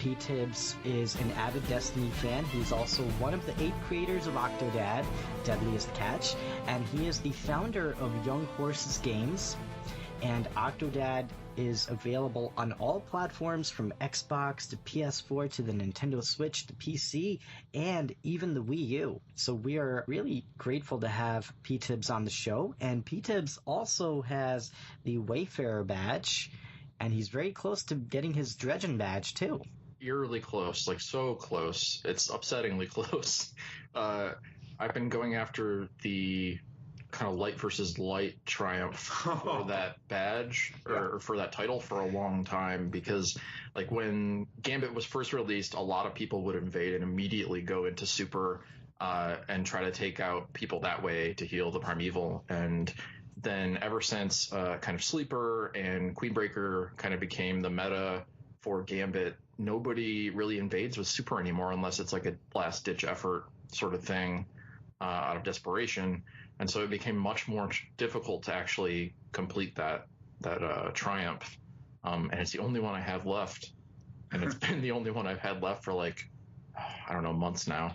PTibz is an avid Destiny fan. He's also one of the 8 creators of Octodad, Deadliest Catch, and he is the founder of Young Horses Games. And Octodad is available on all platforms from Xbox to PS4 to the Nintendo Switch to PC and even the Wii U. So we are really grateful to have PTibz on the show. And PTibz also has the Wayfarer badge, and he's very close to getting his Dredgen badge too. Eerily close, like so close. It's upsettingly close. I've been going after the kind of light versus light triumph for that badge or for that title for a long time, because like when Gambit was first released, a lot of people would invade and immediately go into super and try to take out people that way to heal the primeval. And then ever since kind of Sleeper and Queenbreaker kind of became the meta for Gambit, nobody really invades with super anymore unless it's like a last ditch effort sort of thing out of desperation. And so it became much more difficult to actually complete that triumph. And it's the only one I have left. And it's been the only one I've had left for like, I don't know, months now.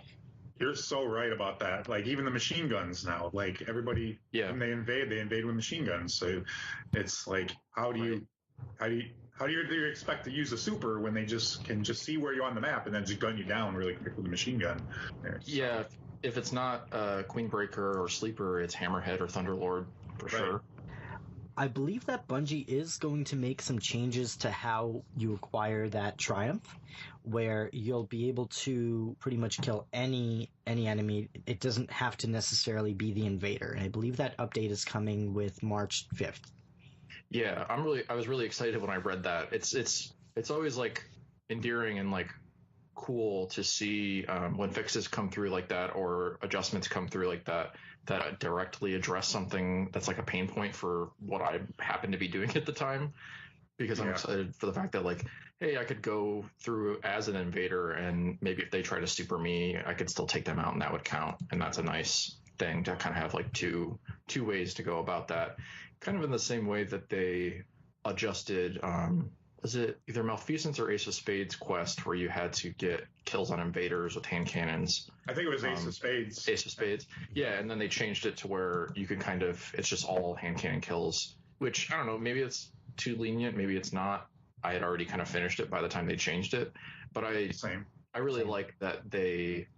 You're so right about that. Like even the machine guns now, like everybody, when they invade with machine guns. So it's like, how do you expect to use a super when they can just see where you're on the map and then just gun you down really quick with a machine gun? Yeah. If it's not Queenbreaker or Sleeper, it's Hammerhead or Thunderlord for sure. I believe that Bungie is going to make some changes to how you acquire that triumph, where you'll be able to pretty much kill any enemy. It doesn't have to necessarily be the invader. And I believe that update is coming with March 5th. Yeah, I was really excited when I read that. It's always like endearing and like cool to see when fixes come through like that or adjustments come through like that directly address something that's like a pain point for what I happen to be doing at the time, because I'm excited for the fact that like, hey, I could go through as an invader and maybe if they try to super me, I could still take them out and that would count. And that's a nice thing to kind of have like two ways to go about that, kind of in the same way that they adjusted was it either Malfeasance or Ace of Spades quest where you had to get kills on invaders with hand cannons? I think it was Ace of Spades. Ace of Spades. Yeah, and then they changed it to where you could kind of, it's just all hand cannon kills, which I don't know, maybe it's too lenient, maybe it's not. I had already kind of finished it by the time they changed it, but I really like that they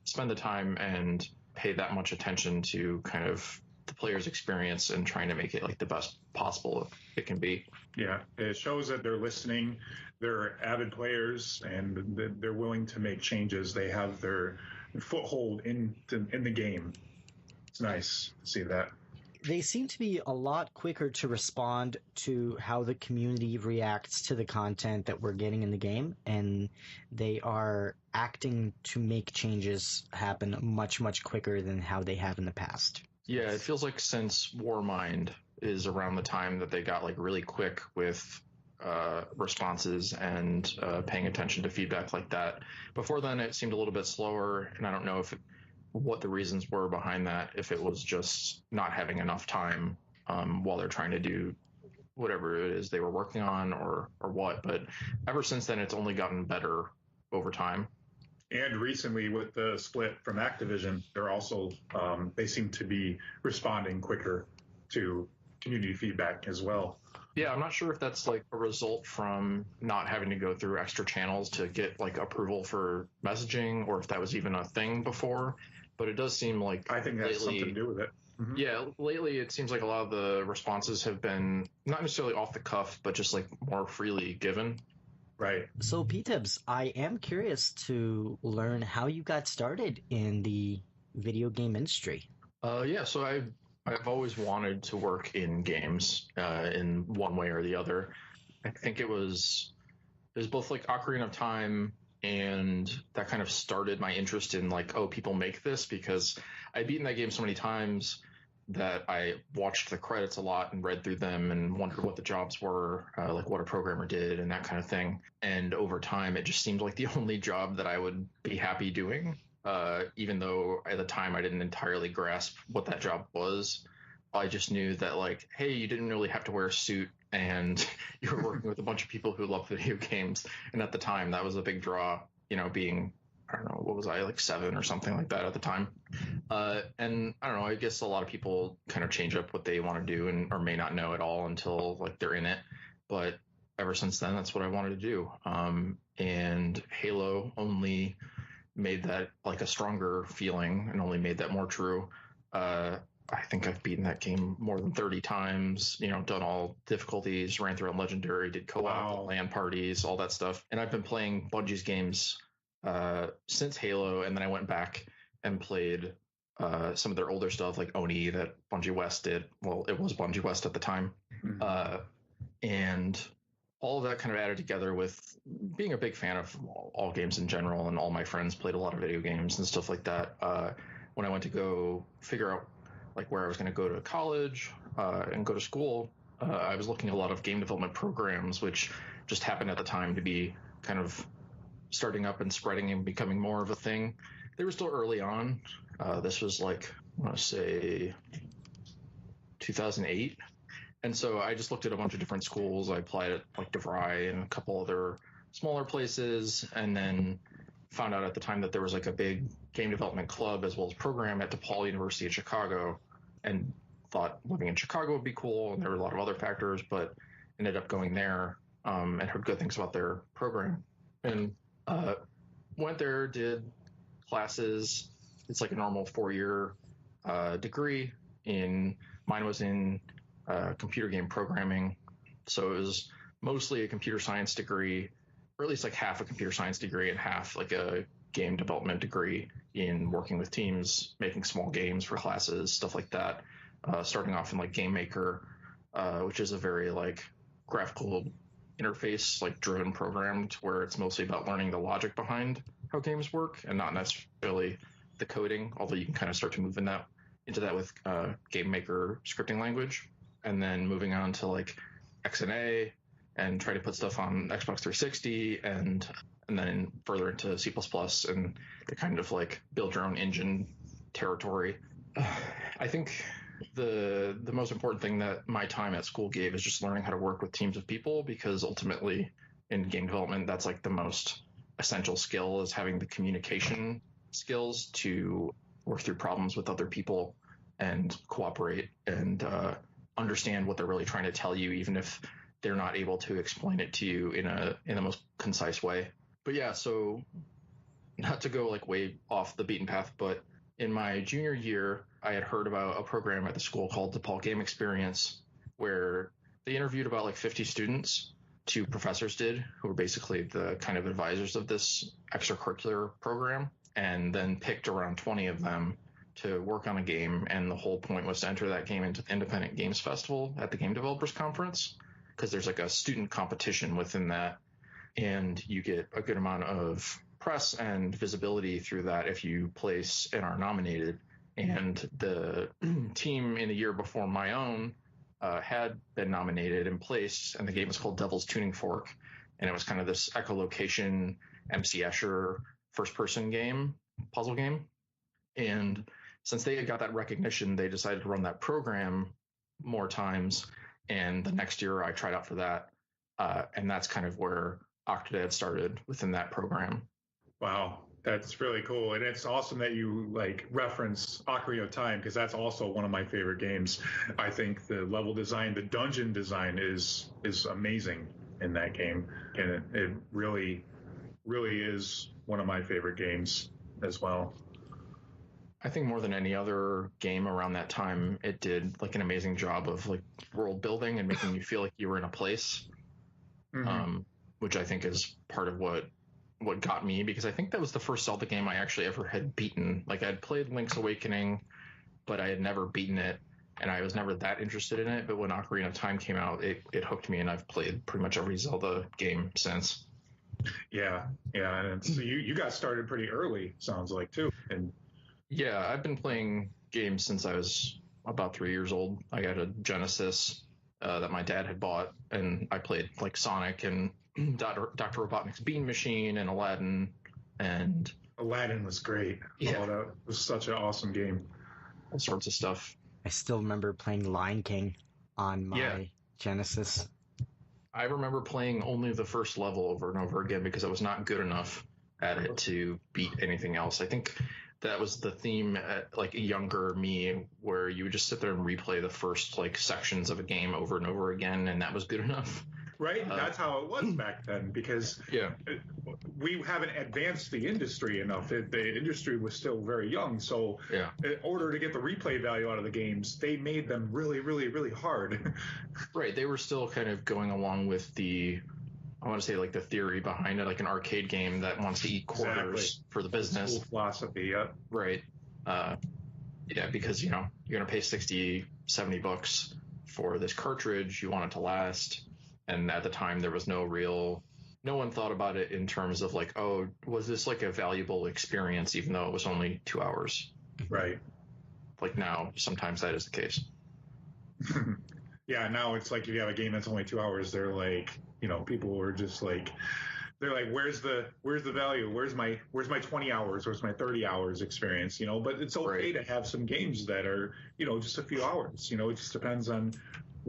spend the time and pay that much attention to kind of the player's experience and trying to make it like the best possible it can be. Yeah, it shows that they're listening, they're avid players, and they're willing to make changes. They have their foothold in the game. It's nice to see that. They seem to be a lot quicker to respond to how the community reacts to the content that we're getting in the game, and they are acting to make changes happen much, much quicker than how they have in the past. Yeah, it feels like since Warmind is around the time that they got like really quick with responses and paying attention to feedback like that. Before then, it seemed a little bit slower, and I don't know what the reasons were behind that, if it was just not having enough time while they're trying to do whatever it is they were working on or what. But ever since then, it's only gotten better over time. And recently with the split from Activision, they're also, they seem to be responding quicker to community feedback as well. Yeah, I'm not sure if that's like a result from not having to go through extra channels to get like approval for messaging, or if that was even a thing before, but it does seem like I think that's something to do with it. Mm-hmm. Yeah, lately it seems like a lot of the responses have been not necessarily off the cuff, but just like more freely given. Right. So PTibz, I am curious to learn how you got started in the video game industry. Yeah, so I've always wanted to work in games in one way or the other. I think it was both like Ocarina of Time, and that kind of started my interest in like, oh, people make this, because I'd beaten that game so many times that I watched the credits a lot and read through them and wondered what the jobs were, like what a programmer did and that kind of thing. And over time, it just seemed like the only job that I would be happy doing, even though at the time I didn't entirely grasp what that job was. I just knew that, like, hey, you didn't really have to wear a suit, and you were working with a bunch of people who love video games. And at the time, that was a big draw, being, I don't know, what was I, like 7 or something like that at the time. And I don't know, I guess a lot of people kind of change up what they want to do or may not know at all until, like, they're in it. But ever since then, that's what I wanted to do. And Halo only made that, like, a stronger feeling and only made that more true. I think I've beaten that game more than 30 times, done all difficulties, ran through on Legendary, did co-op, LAN parties, all that stuff. And I've been playing Bungie's games since Halo, and then I went back and played some of their older stuff, like Oni, that Bungie West did. Well, it was Bungie West at the time. Mm-hmm. And all of that kind of added together with being a big fan of all games in general, and all my friends played a lot of video games and stuff like that. When I went to go figure out like where I was going to go to college and go to school, I was looking at a lot of game development programs, which just happened at the time to be kind of starting up and spreading and becoming more of a thing. They were still early on. This was like, I want to say 2008. And so I just looked at a bunch of different schools. I applied at like DeVry and a couple other smaller places, and then found out at the time that there was like a big game development club as well as program at DePaul University in Chicago, and thought living in Chicago would be cool. And there were a lot of other factors, but ended up going there and heard good things about their program. And went there, did classes. It's like a normal 4-year degree. Mine was in computer game programming. So it was mostly a computer science degree, or at least like half a computer science degree and half like a game development degree in working with teams, making small games for classes, stuff like that. Starting off in like Game Maker, which is a very like graphical interface, like driven program, to where it's mostly about learning the logic behind how games work and not necessarily the coding, although you can kind of start to move into that with Game Maker scripting language. And then moving on to like XNA and try to put stuff on Xbox 360 and then further into C++ and the kind of like build your own engine territory. I think the most important thing that my time at school gave is just learning how to work with teams of people, because ultimately in game development, that's like the most essential skill, is having the communication skills to work through problems with other people and cooperate and understand what they're really trying to tell you, even if they're not able to explain it to you in the most concise way. But yeah, so not to go like way off the beaten path, but in my junior year, I had heard about a program at the school called DePaul Game Experience, where they interviewed about like 50 students. 2 professors did, who were basically the kind of advisors of this extracurricular program, and then picked around 20 of them to work on a game. And the whole point was to enter that game into the Independent Games Festival at the Game Developers Conference, because there's like a student competition within that, and you get a good amount of press and visibility through that if you place and are nominated. And the team in the year before my own had been nominated and placed, and the game was called Devil's Tuning Fork, and it was kind of this echolocation MC Escher first-person game, puzzle game. And since they had got that recognition, they decided to run that program more times. And the next year I tried out for that. And that's kind of where Octodad started within that program. Wow, that's really cool. And it's awesome that you like reference Ocarina of Time, because that's also one of my favorite games. I think the level design, the dungeon design is amazing in that game. And it really, really is one of my favorite games as well. I think more than any other game around that time, it did like an amazing job of like world building and making you feel like you were in a place, which I think is part of what got me, because I think that was the first Zelda game I actually ever had beaten. Like, I'd played Link's Awakening, but I had never beaten it, and I was never that interested in it. But when Ocarina of Time came out, it hooked me, and I've played pretty much every Zelda game since. Yeah, and so you got started pretty early, sounds like, too. And yeah, I've been playing games since I was about 3 years old. I got a Genesis that my dad had bought, and I played like Sonic and Dr. Robotnik's Bean Machine and Aladdin. And Aladdin was great. Yeah. Oh, that was such an awesome game. All sorts of stuff. I still remember playing Lion King on my Genesis. I remember playing only the first level over and over again because I was not good enough at it to beat anything else. I think that was the theme at like a younger me, where you would just sit there and replay the first like sections of a game over and over again, and that was good enough. Right? That's how it was back then, because we haven't advanced the industry enough. The industry was still very young, so in order to get the replay value out of the games, they made them really, really, really hard. Right. They were still kind of going along with I want to say like the theory behind it, like an arcade game that wants to eat quarters for the business. School philosophy, yeah. Right. Because, you're going to pay $60-$70 for this cartridge. You want it to last. And at the time, there was no one thought about it in terms of like, oh, was this like a valuable experience, even though it was only 2 hours? Right. Like now, sometimes that is the case. Yeah, now it's like if you have a game that's only 2 hours, they're like, people are just like, they're like, where's the value? Where's my 20 hours? Where's my 30 hours experience? But it's okay to have some games that are, just a few hours. It just depends on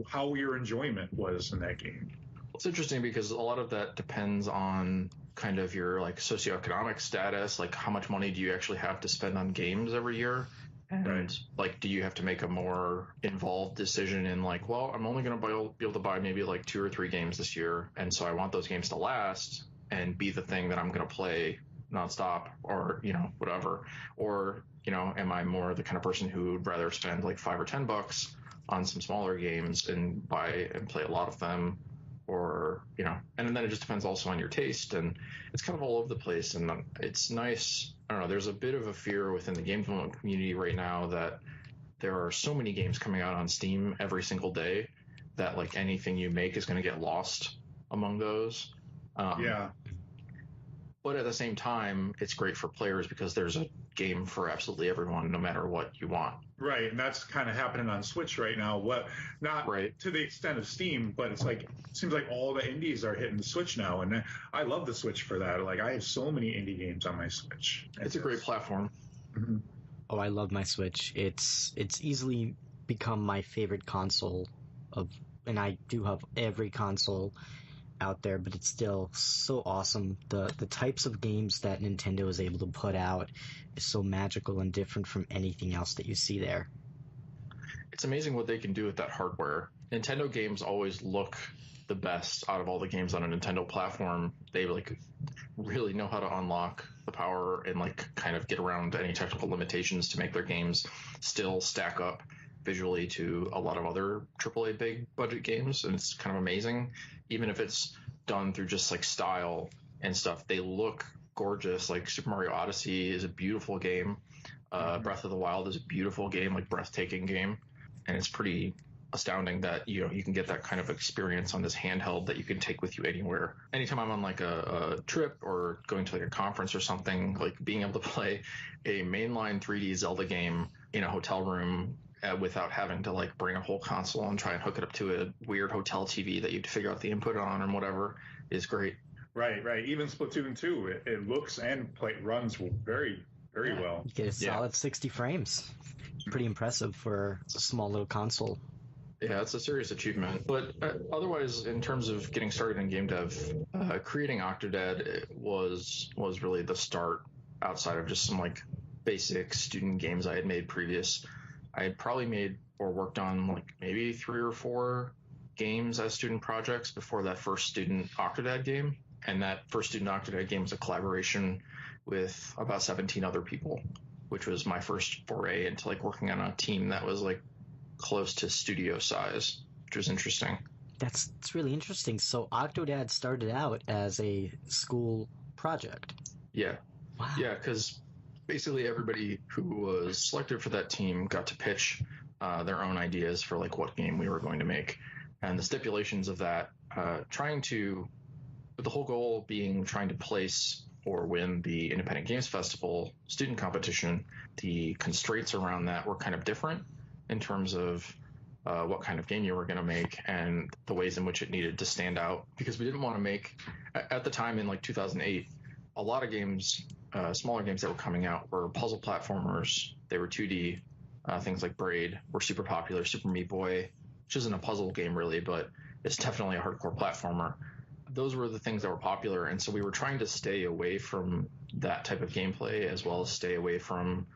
how your enjoyment was in that game. It's interesting because a lot of that depends on kind of your like socioeconomic status, like how much money do you actually have to spend on games every year? And like, do you have to make a more involved decision in like, well, I'm only going to be able to buy maybe like 2 or 3 games this year. And so I want those games to last and be the thing that I'm going to play nonstop, or, whatever. Or, am I more the kind of person who would rather spend like $5 or $10 on some smaller games and buy and play a lot of them? Or, and then it just depends also on your taste, and it's kind of all over the place. And it's nice. I don't know. There's a bit of a fear within the game development community right now that there are so many games coming out on Steam every single day that like anything you make is going to get lost among those. But at the same time, it's great for players because there's a game for absolutely everyone, no matter what you want. Right, and that's kind of happening on Switch right now. Not to the extent of Steam, but it's like, it seems like all the indies are hitting the Switch now, and I love the Switch for that. Like, I have so many indie games on my Switch. It's a great platform. Mm-hmm. Oh, I love my Switch. It's easily become my favorite console and I do have every console out there, but it's still so awesome. The types of games that Nintendo is able to put out is so magical and different from anything else that you see there. It's amazing what they can do with that hardware. Nintendo games always look the best out of all the games on a Nintendo platform. They like really know how to unlock the power and like kind of get around any technical limitations to make their games still stack up visually to a lot of other AAA big budget games, and it's kind of amazing. Even if it's done through just like style and stuff, they look gorgeous. Like Super Mario Odyssey is a beautiful game. Breath of the Wild is a beautiful game, like breathtaking game, and it's pretty astounding that you can get that kind of experience on this handheld that you can take with you anywhere. Anytime I'm on like a trip or going to like a conference or something, like being able to play a mainline 3D Zelda game in a hotel room without having to like bring a whole console and try and hook it up to a weird hotel TV that you have to figure out the input on and whatever is great. Right. Even Splatoon 2, it looks and runs very, very well. You get a solid 60 frames. Pretty impressive for a small little console. Yeah, it's a serious achievement. But otherwise, in terms of getting started in game dev, creating Octodad was really the start, outside of just some like basic student games I had made previous. I had probably made or worked on like maybe 3 or 4 games as student projects before that first student Octodad game. And that first student Octodad game was a collaboration with about 17 other people, which was my first foray into like working on a team that was like close to studio size, which was interesting. That's really interesting. So Octodad started out as a school project. Yeah. Wow. Yeah, because basically everybody who was selected for that team got to pitch their own ideas for like what game we were going to make, and the stipulations of that, with the whole goal being trying to place or win the Independent Games Festival student competition. The constraints around that were kind of different in terms of what kind of game you were going to make and the ways in which it needed to stand out, because we didn't want to make, at the time in like 2008, a lot of games, smaller games that were coming out were puzzle platformers. They were 2D, Things like Braid were super popular. Super Meat Boy, which isn't a puzzle game really, but it's definitely a hardcore platformer. Those were the things that were popular, and so we were trying to stay away from that type of gameplay, as well as stay away from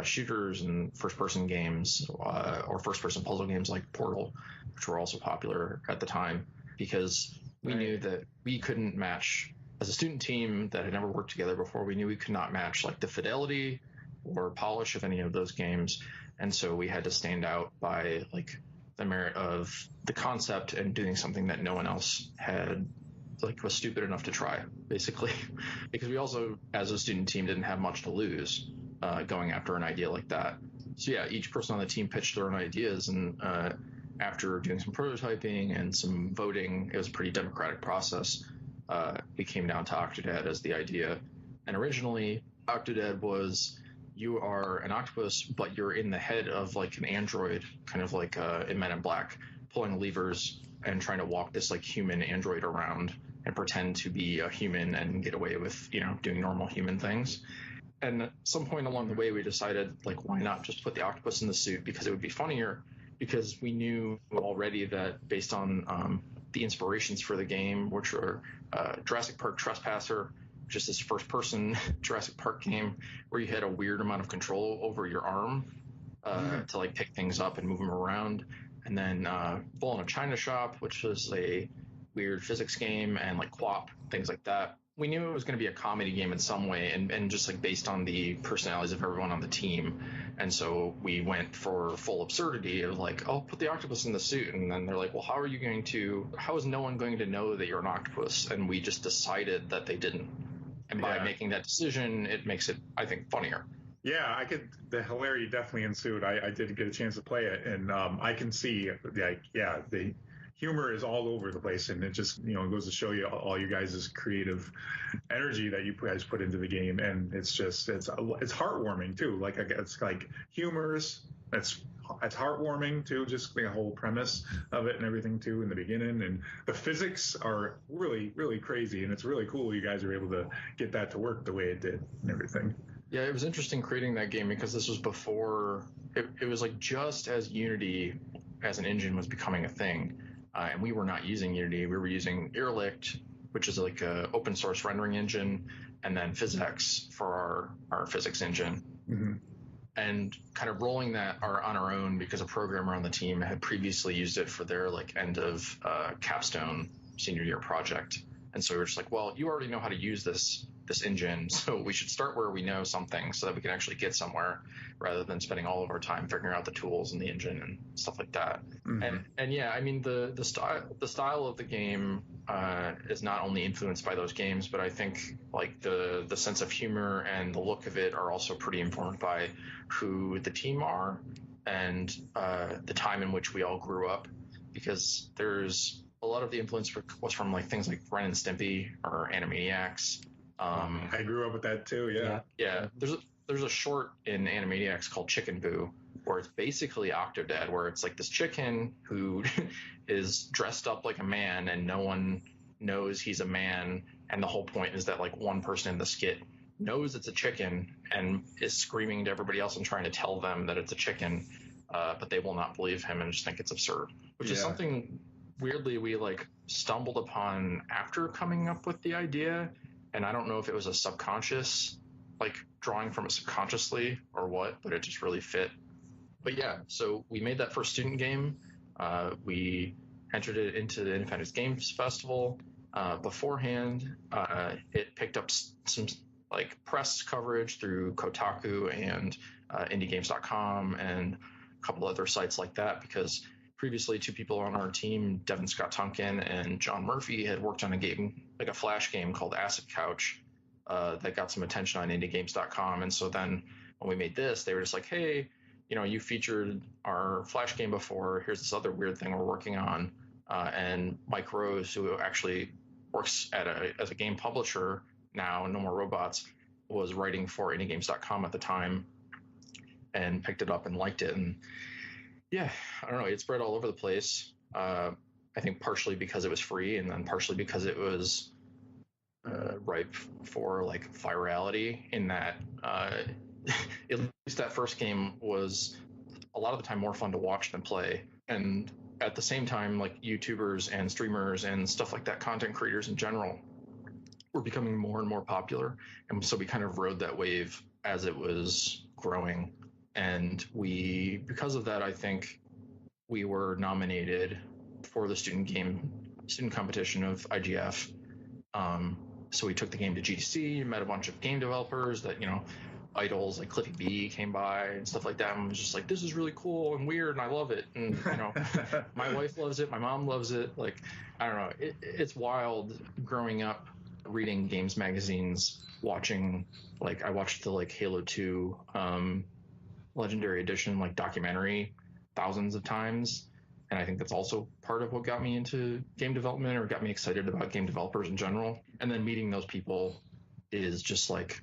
shooters and first-person games or first-person puzzle games like Portal, which were also popular at the time, because we knew that we couldn't match, as a student team that had never worked together before, we knew we could not match like the fidelity or polish of any of those games. And so we had to stand out by like the merit of the concept and doing something that no one else had, like, was stupid enough to try, basically. Because we also, as a student team, didn't have much to lose going after an idea like that. So yeah, each person on the team pitched their own ideas, and after doing some prototyping and some voting, it was a pretty democratic process. We came down to Octodad as the idea. And originally, Octodad was, you are an octopus, but you're in the head of like an android, kind of like in Men in Black, pulling levers and trying to walk this like human android around and pretend to be a human and get away with, you know, doing normal human things. And at some point along the way, we decided, like, why not just put the octopus in the suit, because it would be funnier, because we knew already that based on the inspirations for the game, which are Jurassic Park Trespasser, which is this first-person Jurassic Park game where you had a weird amount of control over your arm to like pick things up and move them around. And then Bull in a China Shop, which was a weird physics game, and like QWOP, things like that. We knew it was going to be a comedy game in some way, and just like based on the personalities of everyone on the team. And so we went for full absurdity of like, oh, put the octopus in the suit. And then they're like, well, how is no one going to know that you're an octopus? And we just decided that they didn't. And by making that decision, it makes it, I think, funnier. Yeah, the hilarity definitely ensued. I did get a chance to play it, and I can see, the humor is all over the place, and it just, you know, goes to show you all you guys' creative energy that you guys put into the game. And it's heartwarming too. Like, it's like humorous. It's heartwarming too, just the whole premise of it and everything too in the beginning. And the physics are really, really crazy, and it's really cool you guys are able to get that to work the way it did and everything. Yeah, it was interesting creating that game, because this was before, it was like just as Unity as an engine was becoming a thing. And we were not using Unity. We were using Irrlicht, which is like a open source rendering engine, and then PhysX for our physics engine. Mm-hmm. And kind of rolling that on our own, because a programmer on the team had previously used it for their like end of capstone senior year project. And so we were just like, well, you already know how to use this engine, so we should start where we know something so that we can actually get somewhere, rather than spending all of our time figuring out the tools and the engine and stuff like that. Mm-hmm. And yeah, I mean, the style of the game is not only influenced by those games, but I think like the sense of humor and the look of it are also pretty informed by who the team are and the time in which we all grew up, because there's a lot of the influence was from like things like Ren and Stimpy or Animaniacs. I grew up with that too. Yeah. There's a short in Animaniacs called Chicken Boo, where it's basically Octodad, where it's like this chicken who is dressed up like a man and no one knows he's a man. And the whole point is that like one person in the skit knows it's a chicken and is screaming to everybody else and trying to tell them that it's a chicken, but they will not believe him and just think it's absurd, which is something weirdly we like stumbled upon after coming up with the idea. And I don't know if it was a subconscious, like drawing from it subconsciously or what, but it just really fit. But yeah, so we made that first student game. We entered it into the Independence Games Festival. Beforehand, it picked up some like press coverage through Kotaku and IndieGames.com and a couple other sites like that, because previously two people on our team, Devin Scott Tunkin and John Murphy, had worked on a game, like a Flash game called Acid Couch, that got some attention on IndieGames.com. And so then when we made this, they were just like, hey, you know, you featured our Flash game before. Here's this other weird thing we're working on. And Mike Rose, who actually works as a game publisher now, No More Robots, was writing for IndieGames.com at the time and picked it up and liked it. And yeah, I don't know, it spread all over the place. I think partially because it was free, and then partially because it was ripe for like virality, in that at least that first game was a lot of the time more fun to watch than play. And at the same time, like YouTubers and streamers and stuff like that, content creators in general, were becoming more and more popular. And so we kind of rode that wave as it was growing. And because of that, I think we were nominated for the student competition of IGF. So we took the game to GDC, met a bunch of game developers that, idols like Cliffy B came by and stuff like that, and was just like, this is really cool and weird and I love it. And my wife loves it, my mom loves it. Like, I don't know, it's wild growing up reading games magazines, watching, like, I watched the Halo 2 Legendary Edition documentary thousands of times, and I think that's also part of what got me into game development, or got me excited about game developers in general. And then meeting those people is just like,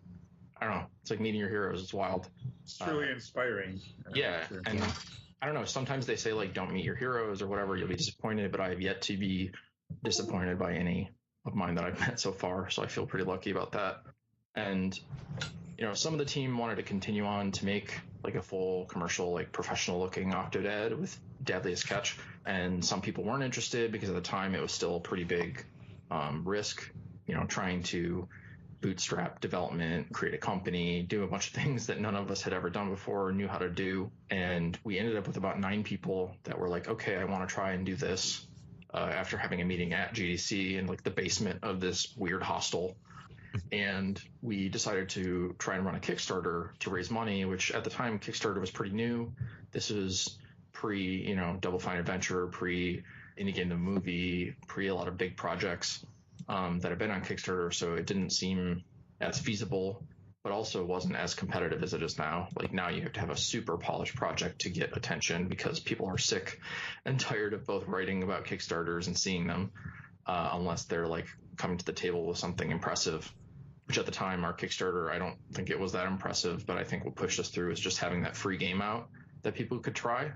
I don't know, it's like meeting your heroes. It's wild. It's truly inspiring. Yeah, and I don't know, sometimes they say don't meet your heroes or whatever, you'll be disappointed, but I have yet to be disappointed by any of mine that I've met so far, so I feel pretty lucky about that. And some of the team wanted to continue on to make a full commercial, professional looking Octodad with Deadliest Catch, and some people weren't interested because at the time it was still a pretty big risk, trying to bootstrap development, create a company, do a bunch of things that none of us had ever done before or knew how to do. And we ended up with about 9 people that were like, okay, I want to try and do this, after having a meeting at GDC in the basement of this weird hostel. And we decided to try and run a Kickstarter to raise money, which at the time Kickstarter was pretty new. This was pre, Double Fine Adventure, pre Indie Game the Movie, pre a lot of big projects that have been on Kickstarter. So it didn't seem as feasible, but also wasn't as competitive as it is now. Now you have to have a super polished project to get attention because people are sick and tired of both writing about Kickstarters and seeing them, unless they're coming to the table with something impressive. Which at the time, our Kickstarter, I don't think it was that impressive, but I think what pushed us through is just having that free game out that people could try.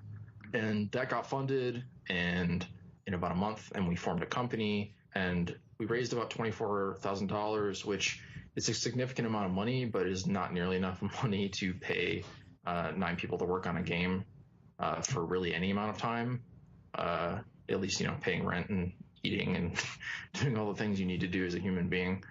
And that got funded, and in about a month, and we formed a company, and we raised about $24,000, which is a significant amount of money, but is not nearly enough money to pay 9 people to work on a game for really any amount of time. At least, paying rent and eating and doing all the things you need to do as a human being.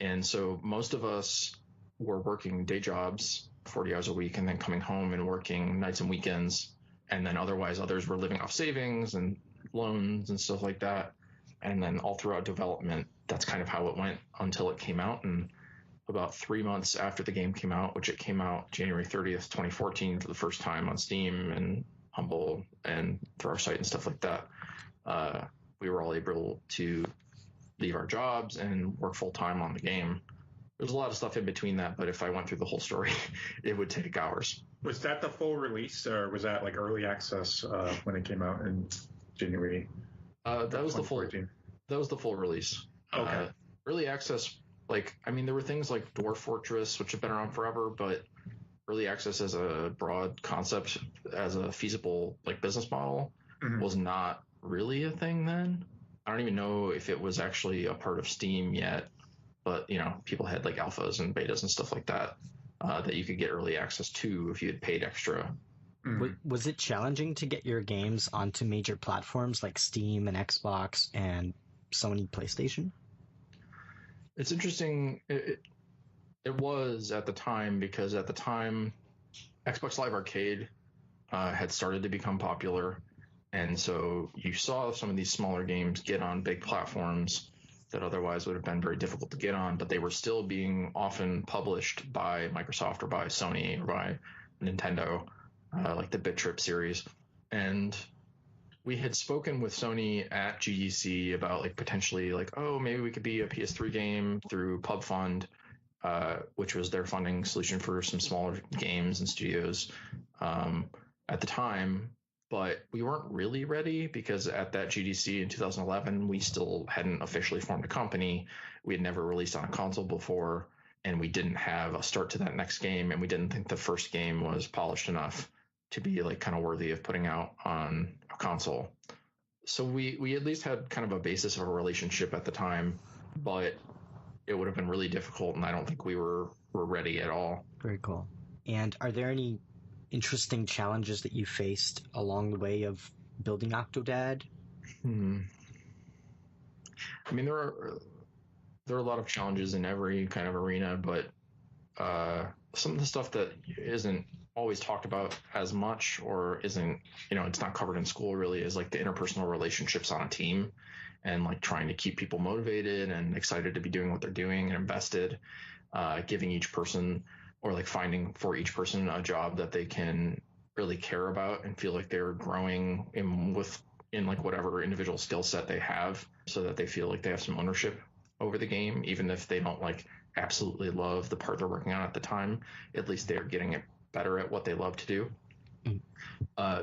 And so most of us were working day jobs, 40 hours a week, and then coming home and working nights and weekends. And then otherwise others were living off savings and loans and stuff like that. And then all throughout development, that's kind of how it went until it came out. And about 3 months after the game came out, which it came out January 30th, 2014 for the first time on Steam and Humble and through our site and stuff like that, we were all able to leave our jobs and work full time on the game. There's a lot of stuff in between that, but if I went through the whole story, it would take hours. Was that the full release, or was that early access when it came out in January? That was the full. That was the full release. Okay. Early access, there were things like Dwarf Fortress, which have been around forever, but early access as a broad concept, as a feasible business model, was not really a thing then. I don't even know if it was actually a part of Steam yet, but people had alphas and betas and stuff like that that you could get early access to if you had paid extra. Was it challenging to get your games onto major platforms like Steam and Xbox and Sony PlayStation? It's interesting. It was at the time, because at the time Xbox Live Arcade had started to become popular. And so you saw some of these smaller games get on big platforms that otherwise would have been very difficult to get on, but they were still being often published by Microsoft or by Sony or by Nintendo, like the Bit Trip series. And we had spoken with Sony at GDC about potentially maybe we could be a PS3 game through PubFund, which was their funding solution for some smaller games and studios at the time. But we weren't really ready, because at that GDC in 2011, we still hadn't officially formed a company. We had never released on a console before, and we didn't have a start to that next game, and we didn't think the first game was polished enough to be kind of worthy of putting out on a console. So we at least had kind of a basis of a relationship at the time, but it would have been really difficult, and I don't think we were ready at all. Very cool. And are there any interesting challenges that you faced along the way of building Octodad? I mean, there are a lot of challenges in every kind of arena, but some of the stuff that isn't always talked about as much, or isn't, it's not covered in school really, is like the interpersonal relationships on a team, and like trying to keep people motivated and excited to be doing what they're doing and invested, giving each person, or like finding for each person a job that they can really care about and feel like they're growing in like whatever individual skill set they have, so that they feel like they have some ownership over the game, even if they don't like absolutely love the part they're working on at the time. At least they're getting it better at what they love to do.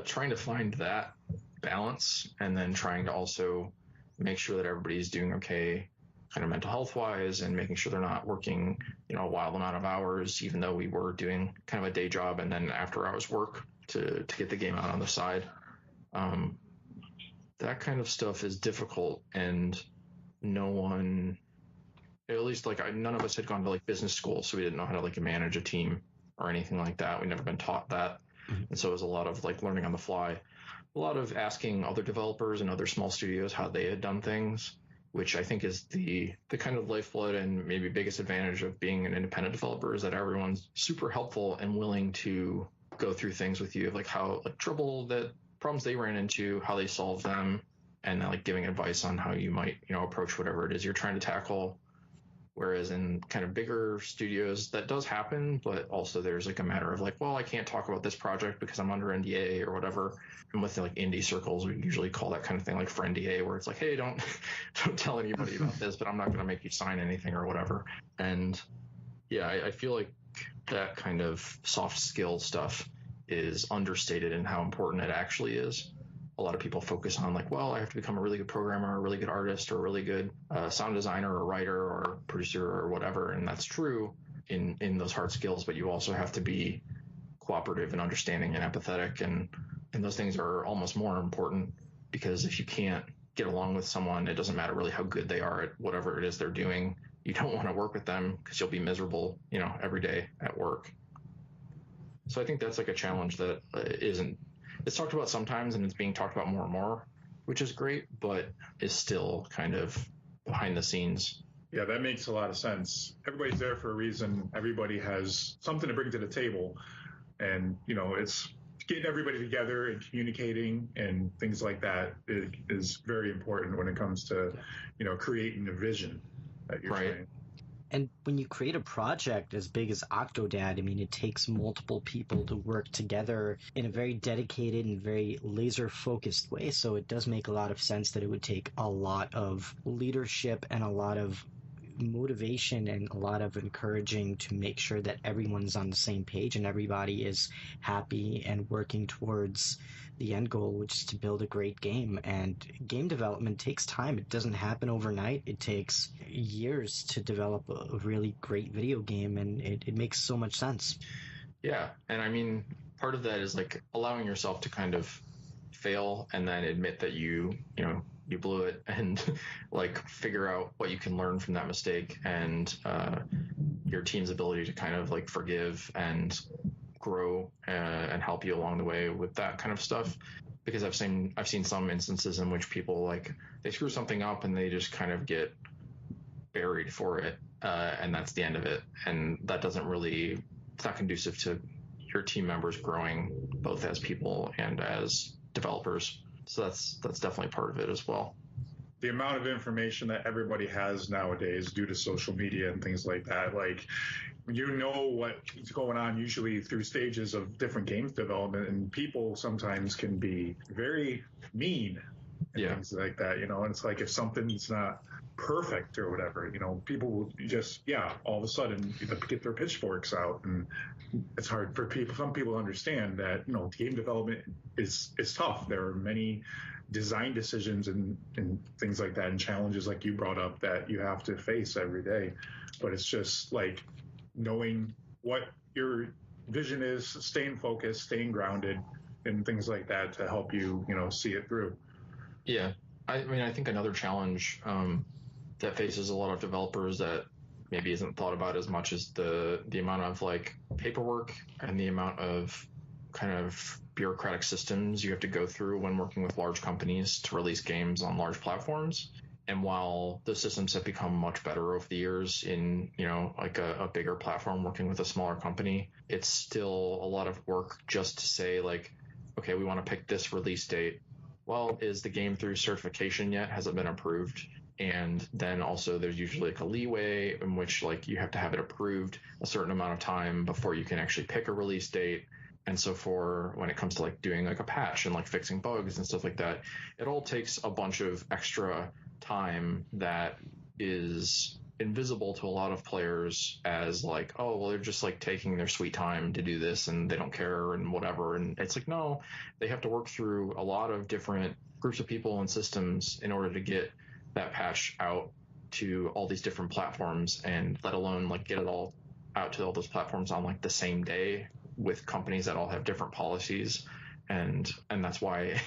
Trying to find that balance, and then trying to also make sure that everybody's doing okay kind of mental health wise, and making sure they're not working a wild amount of hours, even though we were doing kind of a day job and then after hours work to get the game out on the side. That kind of stuff is difficult, and no one, at least like none of us had gone to like business school, so we didn't know how to like manage a team or anything like that. We'd never been taught that. And so it was a lot of like learning on the fly, a lot of asking other developers and other small studios how they had done things, which I think is the kind of lifeblood and maybe biggest advantage of being an independent developer, is that everyone's super helpful and willing to go through things with you, of like how like problems they ran into, how they solved them, and like giving advice on how you might, approach whatever it is you're trying to tackle. Whereas in kind of bigger studios, that does happen, but also there's like a matter of like, well, I can't talk about this project because I'm under NDA or whatever. And with like indie circles, we usually call that kind of thing like for NDA, where it's like, hey, don't tell anybody about this, but I'm not going to make you sign anything or whatever. And yeah, I feel like that kind of soft skill stuff is understated in how important it actually is. A lot of people focus on like, well, I have to become a really good programmer, a really good artist, or a really good sound designer or writer or producer or whatever. And that's true in those hard skills, but you also have to be cooperative and understanding and empathetic. And those things are almost more important, because if you can't get along with someone, it doesn't matter really how good they are at whatever it is they're doing. You don't want to work with them because you'll be miserable, every day at work. So I think that's like a challenge that it's talked about sometimes, and it's being talked about more and more, which is great, but is still kind of behind the scenes. Yeah, that makes a lot of sense. Everybody's there for a reason. Everybody has something to bring to the table. And, it's getting everybody together and communicating and things like that is very important when it comes to, creating a vision that you're trying. And when you create a project as big as Octodad, I mean, it takes multiple people to work together in a very dedicated and very laser-focused way. So it does make a lot of sense that it would take a lot of leadership and a lot of motivation and a lot of encouraging to make sure that everyone's on the same page and everybody is happy and working towards the end goal, which is to build a great game. And game development takes time. It doesn't happen overnight. It takes years to develop a really great video game, and it makes so much sense. Yeah. And I mean, part of that is like allowing yourself to kind of fail and then admit that you blew it, and like figure out what you can learn from that mistake, and your team's ability to kind of like forgive and grow and help you along the way with that kind of stuff. Because I've seen some instances in which people like they screw something up and they just kind of get buried for it, and that's the end of it. And that it's not conducive to your team members growing both as people and as developers. So that's definitely part of it as well. The amount of information that everybody has nowadays due to social media and things like that, like what's going on usually through stages of different games development, and people sometimes can be very mean and things like that, and it's like if something's not perfect or whatever, people will just all of a sudden get their pitchforks out, and it's hard for some people to understand that game development is tough. There are many design decisions and things like that, and challenges like you brought up that you have to face every day. But it's just like knowing what your vision is, staying focused, staying grounded, and things like that to help you see it through. Yeah, I mean, I think another challenge that faces a lot of developers that maybe isn't thought about as much as the amount of like paperwork and the amount of kind of bureaucratic systems you have to go through when working with large companies to release games on large platforms. And while those systems have become much better over the years in, like a bigger platform working with a smaller company, it's still a lot of work just to say like, okay, we want to pick this release date. Well, is the game through certification yet? Has it been approved? And then also there's usually like a leeway in which like you have to have it approved a certain amount of time before you can actually pick a release date. And so for when it comes to like doing like a patch and like fixing bugs and stuff like that, it all takes a bunch of extra time that is invisible to a lot of players as like, oh, well, they're just like taking their sweet time to do this and they don't care and whatever. And it's like, no, they have to work through a lot of different groups of people and systems in order to get that patch out to all these different platforms, and let alone like get it all out to all those platforms on like the same day with companies that all have different policies. And that's why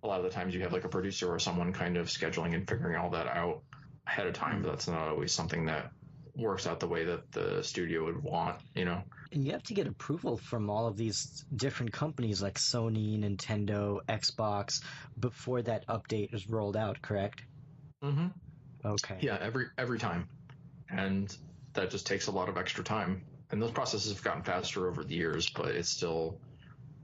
a lot of the times you have like a producer or someone kind of scheduling and figuring all that out ahead of time, but that's not always something that works out the way that the studio would want, And you have to get approval from all of these different companies like Sony, Nintendo, Xbox before that update is rolled out, correct? Mm-hmm. Okay. Yeah, every time. And that just takes a lot of extra time. And those processes have gotten faster over the years, but it's still...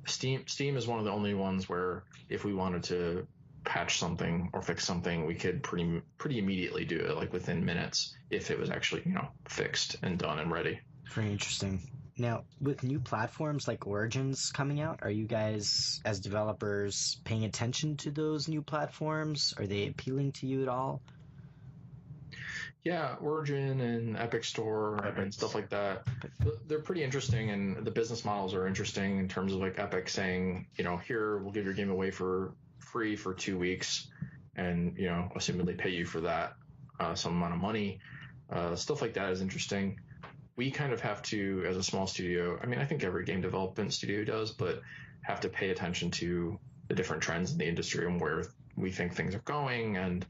Steam is one of the only ones where if we wanted to patch something or fix something, we could pretty immediately do it, like within minutes, if it was actually, fixed and done and ready. Very interesting. Now, with new platforms like Origins coming out, are you guys, as developers, paying attention to those new platforms? Are they appealing to you at all? Yeah, Origin and Epic Store and stuff like that. They're pretty interesting, and the business models are interesting in terms of like Epic saying, here, we'll give your game away for free for 2 weeks and, assumedly pay you for that some amount of money. Stuff like that is interesting. We kind of have to, as a small studio, I think every game development studio does, but have to pay attention to the different trends in the industry and where we think things are going and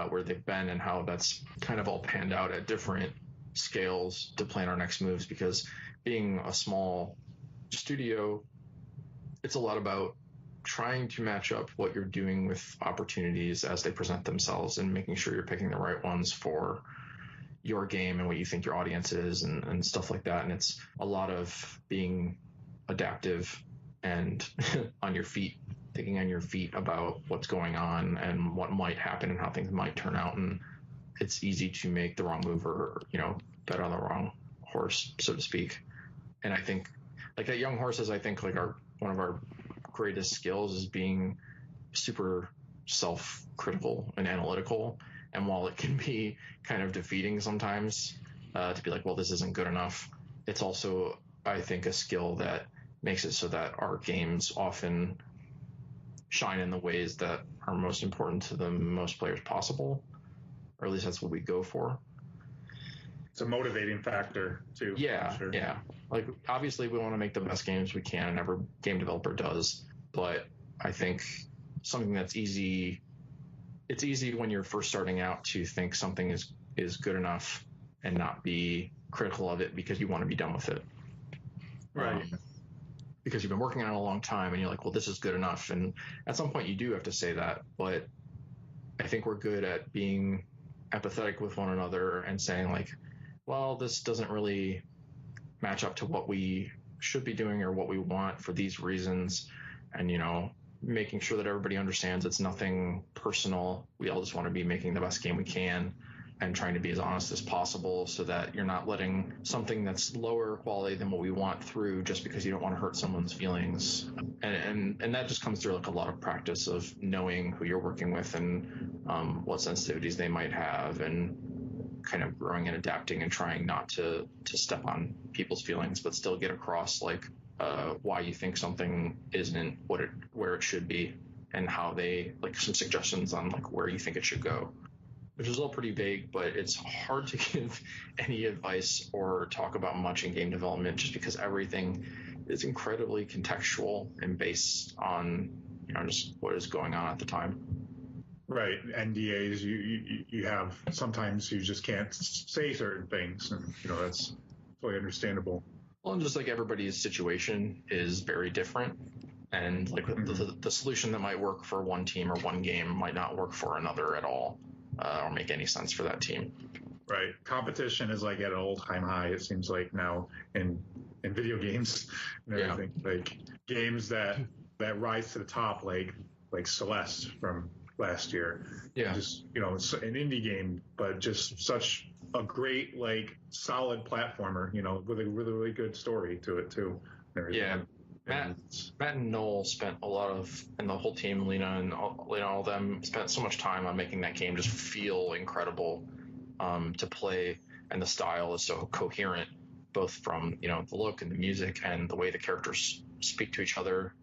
where they've been and how that's kind of all panned out at different scales to plan our next moves. Because being a small studio, it's a lot about trying to match up what you're doing with opportunities as they present themselves and making sure you're picking the right ones for your game and what you think your audience is and stuff like that. And it's a lot of being adaptive and on your feet, thinking on your feet about what's going on and what might happen and how things might turn out. And it's easy to make the wrong move or, bet on the wrong horse, so to speak. And I think like at Young Horses, I think like one of our greatest skills is being super self-critical and analytical. And while it can be kind of defeating sometimes to be like, well, this isn't good enough, it's also, I think, a skill that makes it so that our games often shine in the ways that are most important to the most players possible, or at least that's what we go for. It's a motivating factor too. Yeah, sure. Yeah. Like obviously we want to make the best games we can, and every game developer does. But I think something that's easy. It's easy when you're first starting out to think something is good enough and not be critical of it because you want to be done with it. Right. Because you've been working on it a long time and you're like, well, this is good enough. And at some point you do have to say that. But I think we're good at being empathetic with one another and saying like, well, this doesn't really match up to what we should be doing or what we want for these reasons. And, making sure that everybody understands it's nothing personal. We all just want to be making the best game we can and trying to be as honest as possible so that you're not letting something that's lower quality than what we want through just because you don't want to hurt someone's feelings. And that just comes through like a lot of practice of knowing who you're working with and what sensitivities they might have and kind of growing and adapting and trying not to step on people's feelings, but still get across like why you think something isn't where it should be and how they like some suggestions on like where you think it should go, which is all pretty vague, but it's hard to give any advice or talk about much in game development just because everything is incredibly contextual and based on just what is going on at the time. Right. NDAs, you have sometimes you just can't say certain things, and that's fully understandable. Well, and just like everybody's situation is very different. and like the solution that might work for one team or one game might not work for another at all, or make any sense for that team. Right. Competition is like at an all-time high, it seems like now in video games and everything. Like games that rise to the top, like Celeste from last year. Yeah. Just, it's an indie game, but just such a great, like, solid platformer, with a really, really good story to it too. Yeah. Matt and Noel spent a lot of, and the whole team, Lena and all of them, spent so much time on making that game just feel incredible to play, and the style is so coherent, both from the look and the music and the way the characters speak to each other.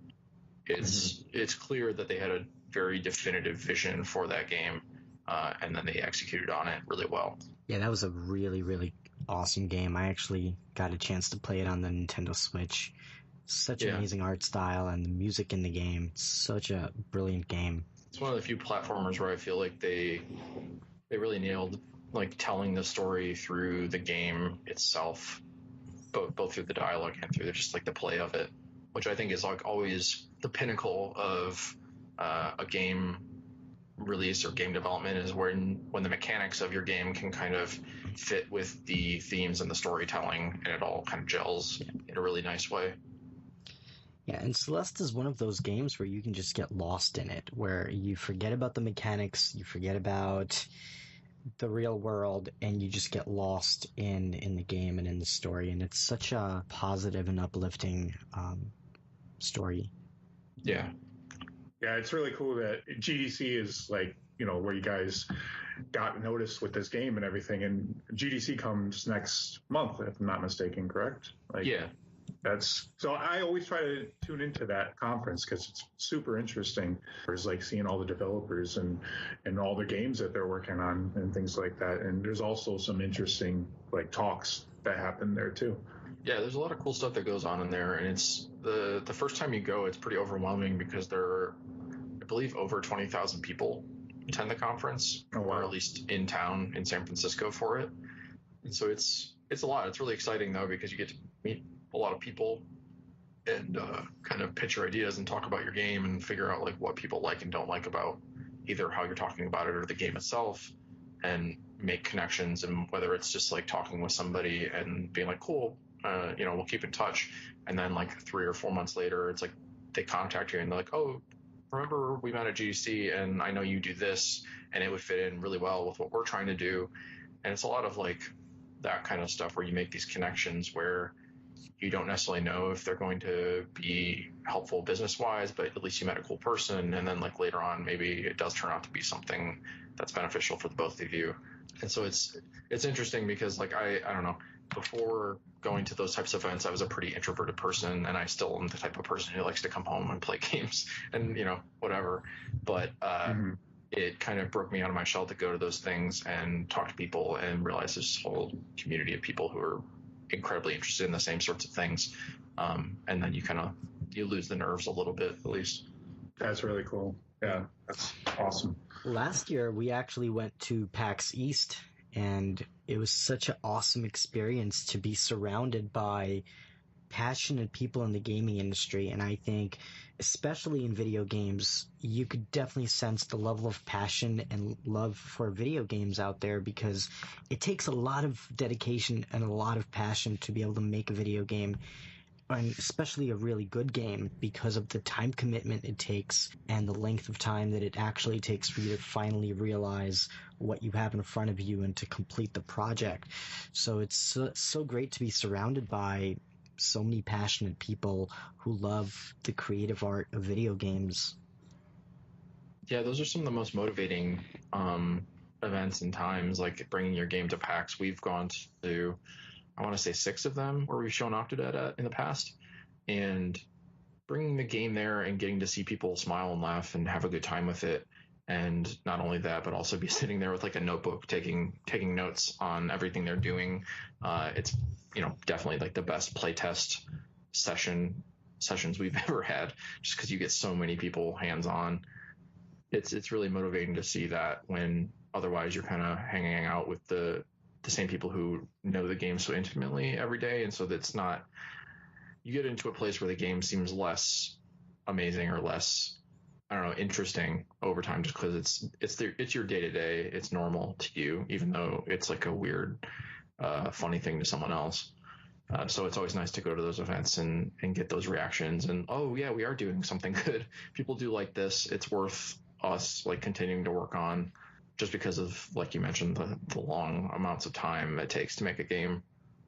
It's clear that they had a very definitive vision for that game, and then they executed on it really well. Yeah, that was a really, really awesome game. I actually got a chance to play it on the Nintendo Switch. Such amazing art style, and the music in the game. Such a brilliant game. It's one of the few platformers where I feel like they really nailed like telling the story through the game itself, both through the dialogue and through just like the play of it, which I think is like always the pinnacle of a game release or game development, is when the mechanics of your game can kind of fit with the themes and the storytelling, and it all kind of gels in a really nice way. Yeah, and Celeste is one of those games where you can just get lost in it, where you forget about the mechanics, you forget about the real world, and you just get lost in the game and in the story, and it's such a positive and uplifting story. Yeah, it's really cool that GDC is like, where you guys got noticed with this game and everything, and GDC comes next month, if I'm not mistaken, correct? So I always try to tune into that conference because it's super interesting. There's like seeing all the developers and all the games that they're working on and things like that. And there's also some interesting like talks that happen there too. Yeah, there's a lot of cool stuff that goes on in there, and it's the first time you go, it's pretty overwhelming because there are, I believe, over 20,000 people attend the conference, or at least in town in San Francisco for it. And so it's a lot. It's really exciting though, because you get to meet a lot of people and kind of pitch your ideas and talk about your game and figure out like what people like and don't like about either how you're talking about it or the game itself, and make connections. And whether it's just like talking with somebody and being like, cool, we'll keep in touch, and then like 3 or 4 months later, it's like they contact you and they're like, oh, remember we met at GDC and I know you do this, and it would fit in really well with what we're trying to do. And it's a lot of like that kind of stuff where you make these connections where you don't necessarily know if they're going to be helpful business-wise, but at least you met a cool person, and then like later on, maybe it does turn out to be something that's beneficial for the both of you. And so it's interesting because like I don't know, before going to those types of events, I was a pretty introverted person, and I still am the type of person who likes to come home and play games and whatever. But it kind of broke me out of my shell to go to those things and talk to people and realize this whole community of people who are incredibly interested in the same sorts of things, and then you lose the nerves a little bit, at least. That's really cool. Yeah, that's awesome. Last year we actually went to PAX East, and it was such an awesome experience to be surrounded by passionate people in the gaming industry. And I think, especially in video games, you could definitely sense the level of passion and love for video games out there, because it takes a lot of dedication and a lot of passion to be able to make a video game, and especially a really good game, because of the time commitment it takes and the length of time that it actually takes for you to finally realize what you have in front of you and to complete the project. So it's so great to be surrounded by so many passionate people who love the creative art of video games. Yeah, those are some of the most motivating events and times, like bringing your game to PAX. We've gone to, I want to say 6 of them where we've shown Octodad at in the past, and bringing the game there and getting to see people smile and laugh and have a good time with it. And not only that, but also be sitting there with like a notebook, taking notes on everything they're doing. It's definitely like the best playtest sessions we've ever had, just because you get so many people hands on. It's really motivating to see that, when otherwise you're kind of hanging out with the same people who know the game so intimately every day, and so that's not, you get into a place where the game seems less amazing or less, I don't know, interesting over time, just because it's your day to day. It's normal to you, even though it's like a weird, funny thing to someone else. So it's always nice to go to those events and get those reactions. And, oh yeah, we are doing something good. People do like this. It's worth us like continuing to work on, just because of, like you mentioned, the long amounts of time it takes to make a game.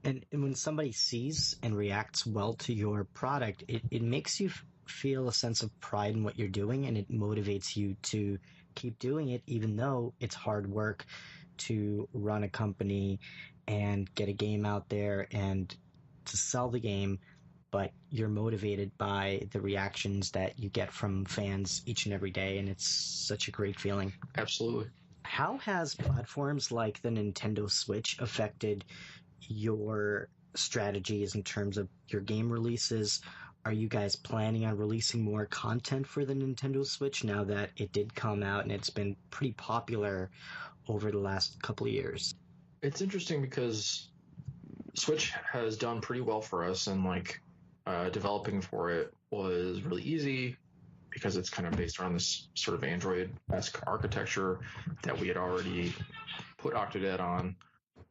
And when somebody sees and reacts well to your product, it makes you feel a sense of pride in what you're doing, and it motivates you to keep doing it, even though it's hard work to run a company and get a game out there and to sell the game, but you're motivated by the reactions that you get from fans each and every day, and it's such a great feeling. Absolutely. How has platforms like the Nintendo Switch affected your strategies in terms of your game releases? Are you guys planning on releasing more content for the Nintendo Switch now that it did come out and it's been pretty popular over the last couple of years? It's interesting because Switch has done pretty well for us, and like developing for it was really easy because it's kind of based around this sort of Android-esque architecture that we had already put Octodad on.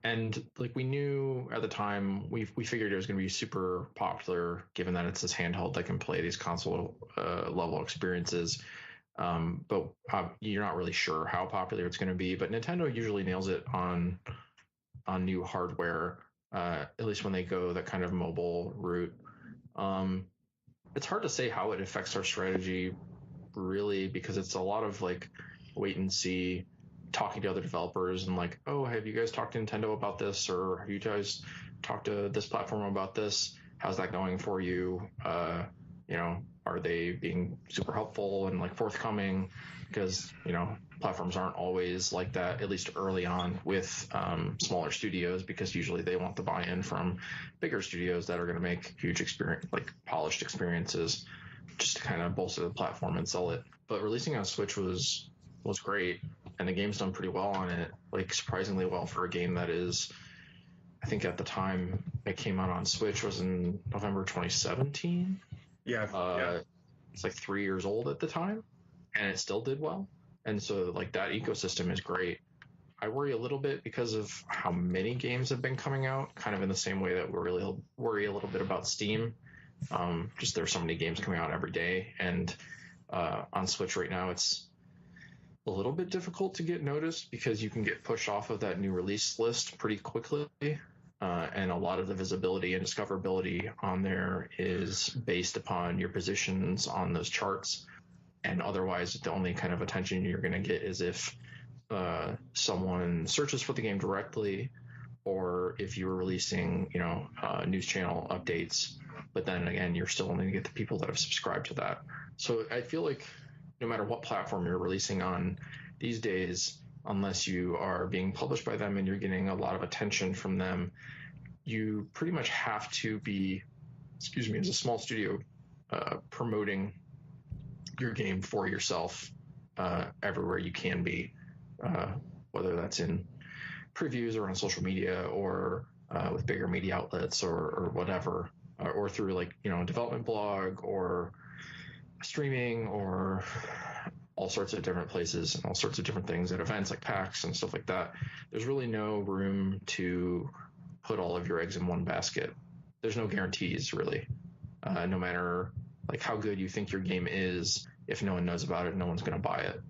And like we knew at the time, we figured it was going to be super popular, given that it's this handheld that can play these console level experiences. But you're not really sure how popular it's going to be. But Nintendo usually nails it on new hardware, at least when they go that kind of mobile route. It's hard to say how it affects our strategy, really, because it's a lot of like wait and see, talking to other developers and like, oh, have you guys talked to Nintendo about this, or have you guys talked to this platform about this? How's that going for you? Are they being super helpful and like forthcoming? Because platforms aren't always like that, at least early on with smaller studios, because usually they want the buy-in from bigger studios that are going to make huge experience, like polished experiences, just to kind of bolster the platform and sell it. But releasing on Switch was great, and the game's done pretty well on it, like surprisingly well for a game that is, I think at the time it came out on Switch was in November 2017. Yeah. It's like 3 years old at the time, and it still did well. And so like that ecosystem is great. I worry a little bit because of how many games have been coming out, kind of in the same way that we really worry a little bit about Steam. Just there's so many games coming out every day, and on Switch right now it's a little bit difficult to get noticed because you can get pushed off of that new release list pretty quickly. And a lot of the visibility and discoverability on there is based upon your positions on those charts. And otherwise, the only kind of attention you're going to get is if someone searches for the game directly, or if you were releasing, news channel updates. But then again, you're still only going to get the people that have subscribed to that. So I feel like no matter what platform you're releasing on these days, unless you are being published by them and you're getting a lot of attention from them, you pretty much have to be, as a small studio, promoting your game for yourself everywhere you can be, whether that's in previews or on social media or with bigger media outlets or whatever, or through like, a development blog or streaming or all sorts of different places and all sorts of different things at events like PAX and stuff like that. There's really no room to put all of your eggs in one basket. There's no guarantees, really. No matter like how good you think your game is, if no one knows about it, no one's going to buy it.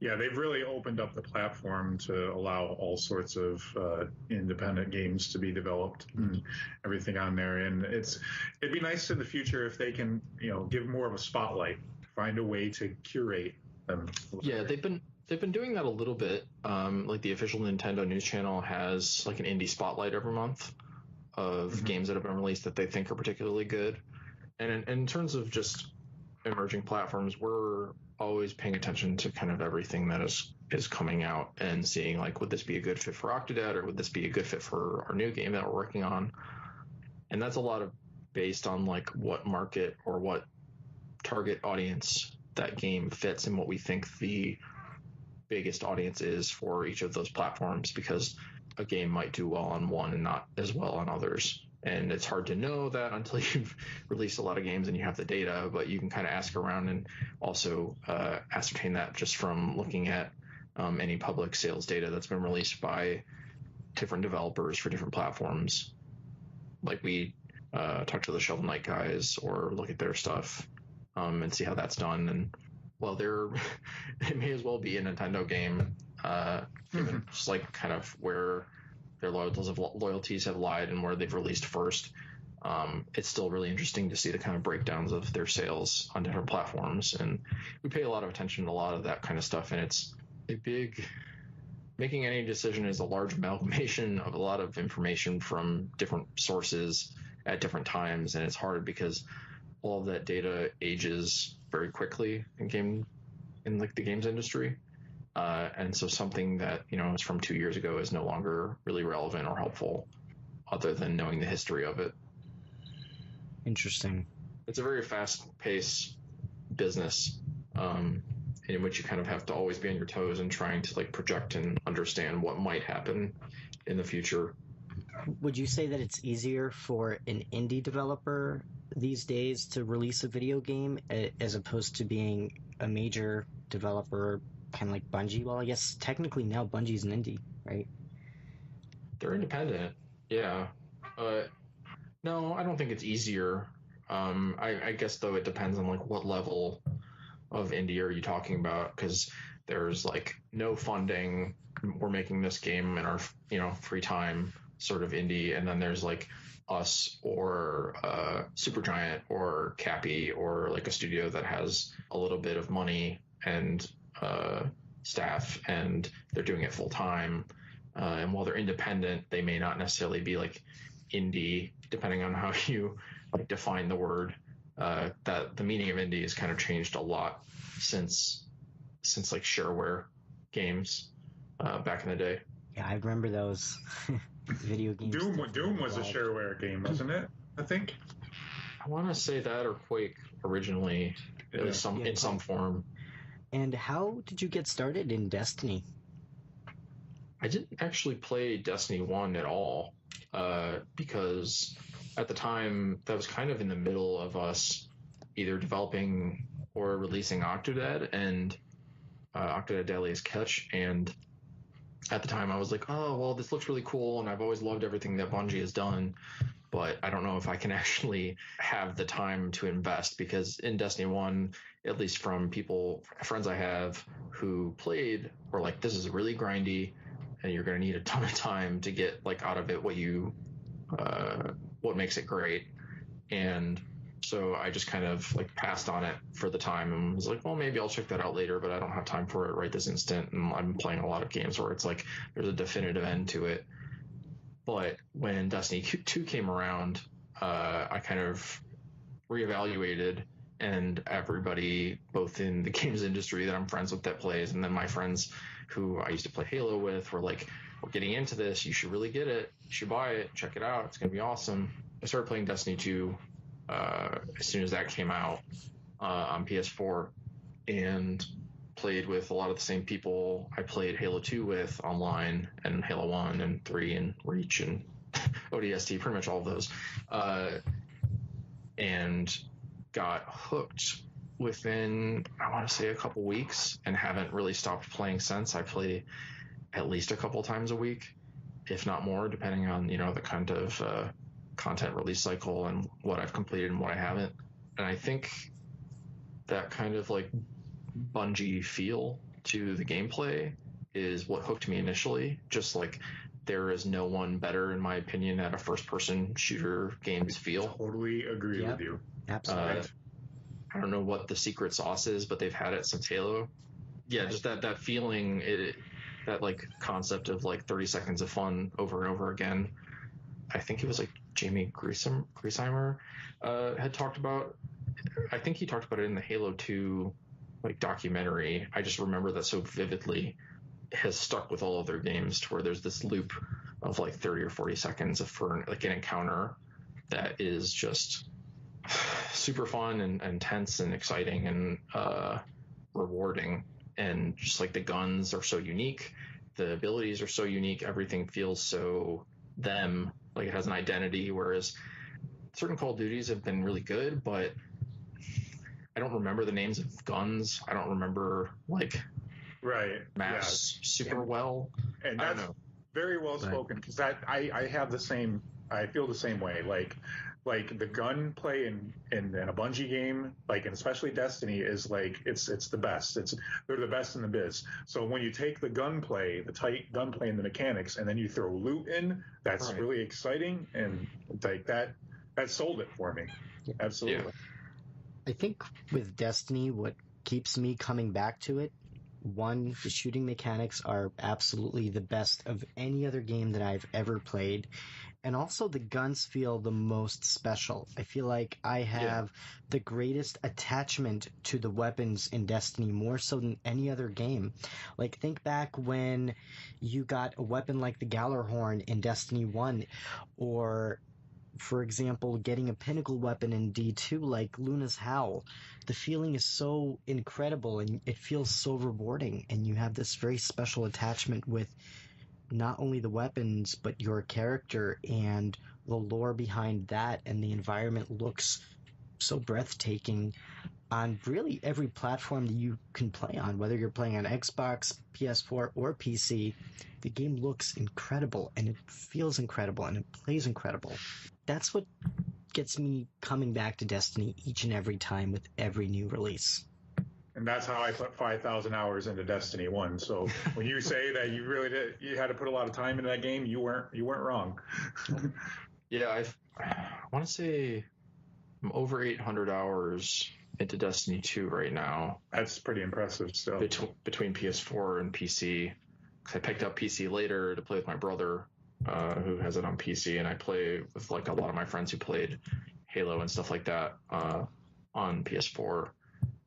Yeah, they've really opened up the platform to allow all sorts of independent games to be developed and everything on there. And it'd be nice in the future if they can, give more of a spotlight, find a way to curate them. Yeah, they've been doing that a little bit. Like the official Nintendo news channel has like an indie spotlight every month of games that have been released that they think are particularly good. And in terms of just emerging platforms, we're always paying attention to kind of everything that is coming out and seeing like, would this be a good fit for Octodad, or would this be a good fit for our new game that we're working on? And that's a lot of based on like what market or what target audience that game fits and what we think the biggest audience is for each of those platforms, because a game might do well on one and not as well on others. And it's hard to know that until you've released a lot of games and you have the data, but you can kind of ask around and also ascertain that just from looking at any public sales data that's been released by different developers for different platforms. Like we talk to the Shovel Knight guys or look at their stuff and see how that's done. And well, it may as well be a Nintendo game, given just like kind of where their loyalties have lied and where they've released first. It's still really interesting to see the kind of breakdowns of their sales on different platforms, and we pay a lot of attention to a lot of that kind of stuff. And it's making any decision is a large amalgamation of a lot of information from different sources at different times, and it's hard because all of that data ages very quickly in like the games industry. And so something that, is from 2 years ago is no longer really relevant or helpful other than knowing the history of it. Interesting. It's a very fast-paced business in which you kind of have to always be on your toes and trying to like project and understand what might happen in the future. Would you say that it's easier for an indie developer these days to release a video game as opposed to being a major developer, kind of like Bungie? Well, I guess technically now Bungie's an indie, right? They're independent, yeah. No, I don't think it's easier. I guess though it depends on like what level of indie are you talking about, because there's like no funding, we're making this game in our free time sort of indie, and then there's like us or Supergiant or Cappy or like a studio that has a little bit of money and staff and they're doing it full time, and while they're independent they may not necessarily be like indie, depending on how you like define the word. That the meaning of indie has kind of changed a lot since like shareware games back in the day. Yeah, I remember those video games. Doom was a shareware game, wasn't it? I think. I want to say that, or Quake originally, in some form. And how did you get started in Destiny? I didn't actually play Destiny 1 at all, because at the time that was kind of in the middle of us either developing or releasing Octodad and Octodad Deadliest Catch, and at the time I was like, oh, well, this looks really cool, and I've always loved everything that Bungie has done, but I don't know if I can actually have the time to invest, because in Destiny 1, at least from friends I have who played, were like, this is really grindy, and you're going to need a ton of time to get like out of it what makes it great. And so I just kind of like passed on it for the time and was like, well, maybe I'll check that out later, but I don't have time for it right this instant. And I'm playing a lot of games where it's like there's a definitive end to it. But when Destiny 2 came around, I kind of reevaluated, and everybody, both in the games industry that I'm friends with that plays, and then my friends who I used to play Halo with, were like, we're getting into this, you should really get it, you should buy it, check it out, it's going to be awesome. I started playing Destiny 2 as soon as that came out on PS4, and played with a lot of the same people I played Halo 2 with online, and Halo 1 and 3 and Reach and ODST, pretty much all of those, and got hooked within, I want to say, a couple weeks, and haven't really stopped playing since. I play at least a couple times a week, if not more, depending on the kind of content release cycle and what I've completed and what I haven't. And I think that kind of like Bungie feel to the gameplay is what hooked me initially. Just like there is no one better, in my opinion, at a first-person shooter games feel. Totally agree with you. Absolutely. I don't know what the secret sauce is, but they've had it since Halo. Yeah, just that feeling, that like concept of like 30 seconds of fun over and over again. I think it was like Jamie Griesheimer had talked about. I think he talked about it in the Halo 2 like documentary. I just remember that so vividly. It has stuck with all of their games, to where there's this loop of like 30 or 40 seconds for like an encounter that is just super fun and intense and exciting and rewarding. And just like the guns are so unique, the abilities are so unique, everything feels so them, Like, it has an identity, whereas certain Call of Duties have been really good, but I don't remember the names of guns. I don't remember, like, maps super well. And that's very well spoken, because I have the same, I feel the same way. Like the gunplay in a Bungie game, like, and especially Destiny, is like it's the best. They're the best in the biz. So when you take the gunplay, the tight gunplay and the mechanics, and then you throw loot in, that's really exciting, and like that sold it for me. Absolutely. Yeah. I think with Destiny, what keeps me coming back to it, one, the shooting mechanics are absolutely the best of any other game that I've ever played. And also the guns feel the most special. I feel like I have the greatest attachment to the weapons in Destiny, more so than any other game. Like, think back when you got a weapon like the Gallarhorn in Destiny 1, or, for example, getting a pinnacle weapon in D2 like Luna's Howl. The feeling is so incredible, and it feels so rewarding, and you have this very special attachment with not only the weapons, but your character and the lore behind that, and the environment looks so breathtaking on really every platform that you can play on, whether you're playing on Xbox, PS4, or PC. The game looks incredible, and it feels incredible, and it plays incredible. That's what gets me coming back to Destiny each and every time with every new release. And that's how I put 5,000 hours into Destiny 1. So when you say that you had to put a lot of time into that game, you weren't wrong. Yeah, I want to say I'm over 800 hours into Destiny 2 right now. That's pretty impressive still. Between PS4 and PC. 'Cause I picked up PC later to play with my brother, who has it on PC, and I play with like a lot of my friends who played Halo and stuff like that on PS4.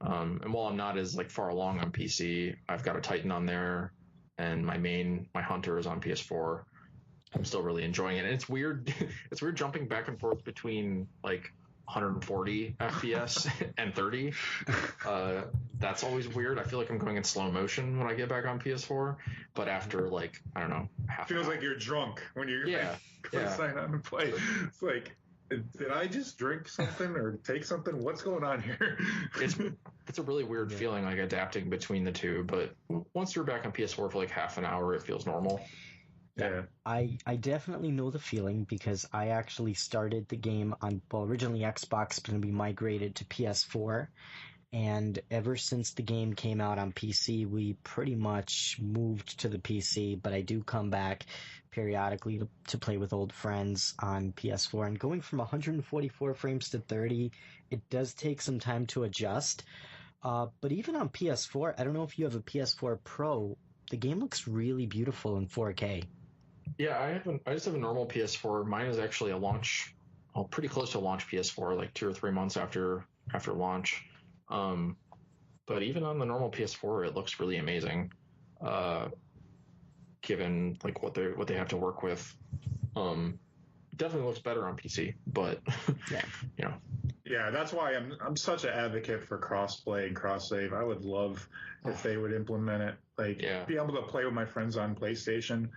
And while I'm not as like far along on PC, I've got a Titan on there, and my Hunter is on PS4. I'm still really enjoying it, and it's weird. It's weird jumping back and forth between like 140 FPS and 30. That's always weird. I feel like I'm going in slow motion when I get back on PS4, but after like, I don't know, feels like you're drunk when you sign on and play. It's like, did I just drink something or take something? What's going on here? It's a really weird feeling, like adapting between the two. But once you're back on PS4 for like half an hour, it feels normal. Yeah. I definitely know the feeling, because I actually started the game on, well, originally Xbox, but then we migrated to PS4. And ever since the game came out on PC, we pretty much moved to the PC, but I do come back periodically to play with old friends on PS4. And going from 144 frames to 30, it does take some time to adjust. But even on PS4, I don't know if you have a PS4 Pro, the game looks really beautiful in 4K. Yeah, I just have a normal PS4. Mine is actually pretty close to a launch PS4, like 2 or 3 months after launch. But even on the normal PS4, it looks really amazing, given like what they have to work with. Definitely looks better on PC, but yeah. Yeah, that's why I'm such an advocate for crossplay and cross save. I would love if they would implement it, like be able to play with my friends on PlayStation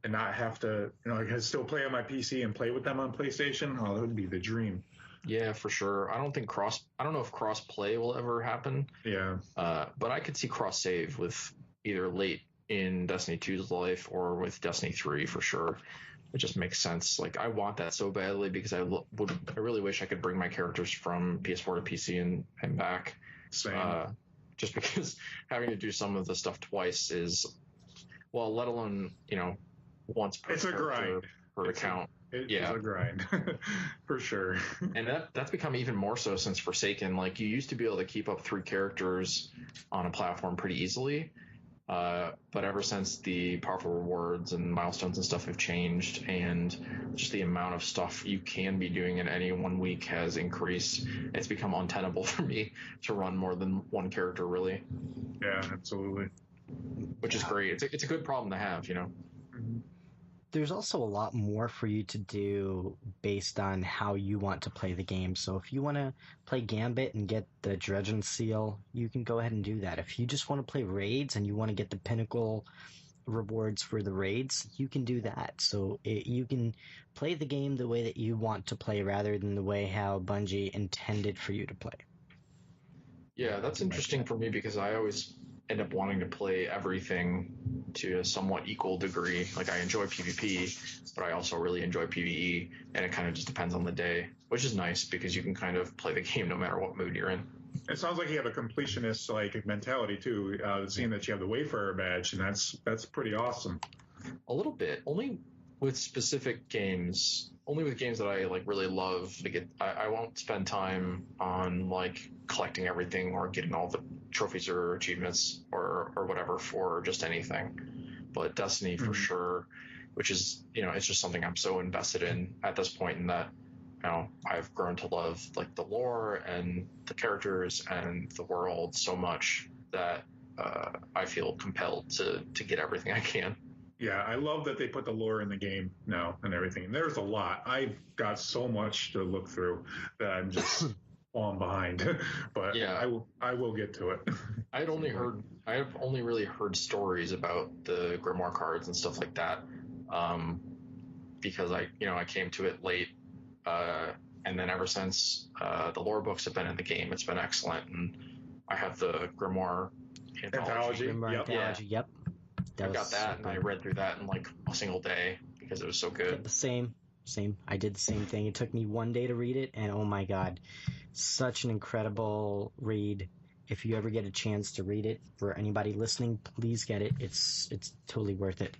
and not have to, I can still play on my PC and play with them on PlayStation. Oh, that would be the dream. Yeah, for sure. I don't know if cross play will ever happen. Yeah. But I could see cross save with either late in Destiny 2's life or with Destiny 3 for sure. It just makes sense. Like, I want that so badly, because I really wish I could bring my characters from PS4 to PC and back. Same. Just because having to do some of the stuff twice is, well, let alone, once per grind per account. It's a grind for sure. And that's become even more so since Forsaken. Like, you used to be able to keep up 3 characters on a platform pretty easily. But ever since the powerful rewards and milestones and stuff have changed, and just the amount of stuff you can be doing in any 1 week has increased, it's become untenable for me to run more than one character, really. Yeah, absolutely. Which is great. It's a good problem to have, Mm-hmm. There's also a lot more for you to do based on how you want to play the game. So if you want to play Gambit and get the Dredgen Seal, you can go ahead and do that. If you just want to play raids and you want to get the pinnacle rewards for the raids, you can do that. So you can play the game the way that you want to play rather than the way how Bungie intended for you to play. Yeah, that's interesting for me because I always end up wanting to play everything to a somewhat equal degree. Like, I enjoy PvP, but I also really enjoy PvE, and it kind of just depends on the day, which is nice because you can kind of play the game no matter what mood you're in. It sounds like you have a completionist like mentality too. Seeing that you have the Wayfarer badge, and that's pretty awesome. A little bit, only with specific games. Only with games that I like really love. Like, I won't spend time on like collecting everything or getting all the trophies or achievements or whatever for just anything. But Destiny for sure, which is, it's just something I'm so invested in at this point, in that I've grown to love like the lore and the characters and the world so much that I feel compelled to get everything I can. Yeah, I love that they put the lore in the game now and everything. And there's a lot. I've got so much to look through that I'm just falling behind. But yeah, I will get to it. I have only really heard stories about the Grimoire cards and stuff like that, because I came to it late. And then ever since the lore books have been in the game, it's been excellent. And I have the Grimoire anthology. Yep. I got that, and I read through that in like a single day because it was so good. The same. I did the same thing. It took me one day to read it, and oh my god, such an incredible read. If you ever get a chance to read it, for anybody listening, please get it. It's totally worth it.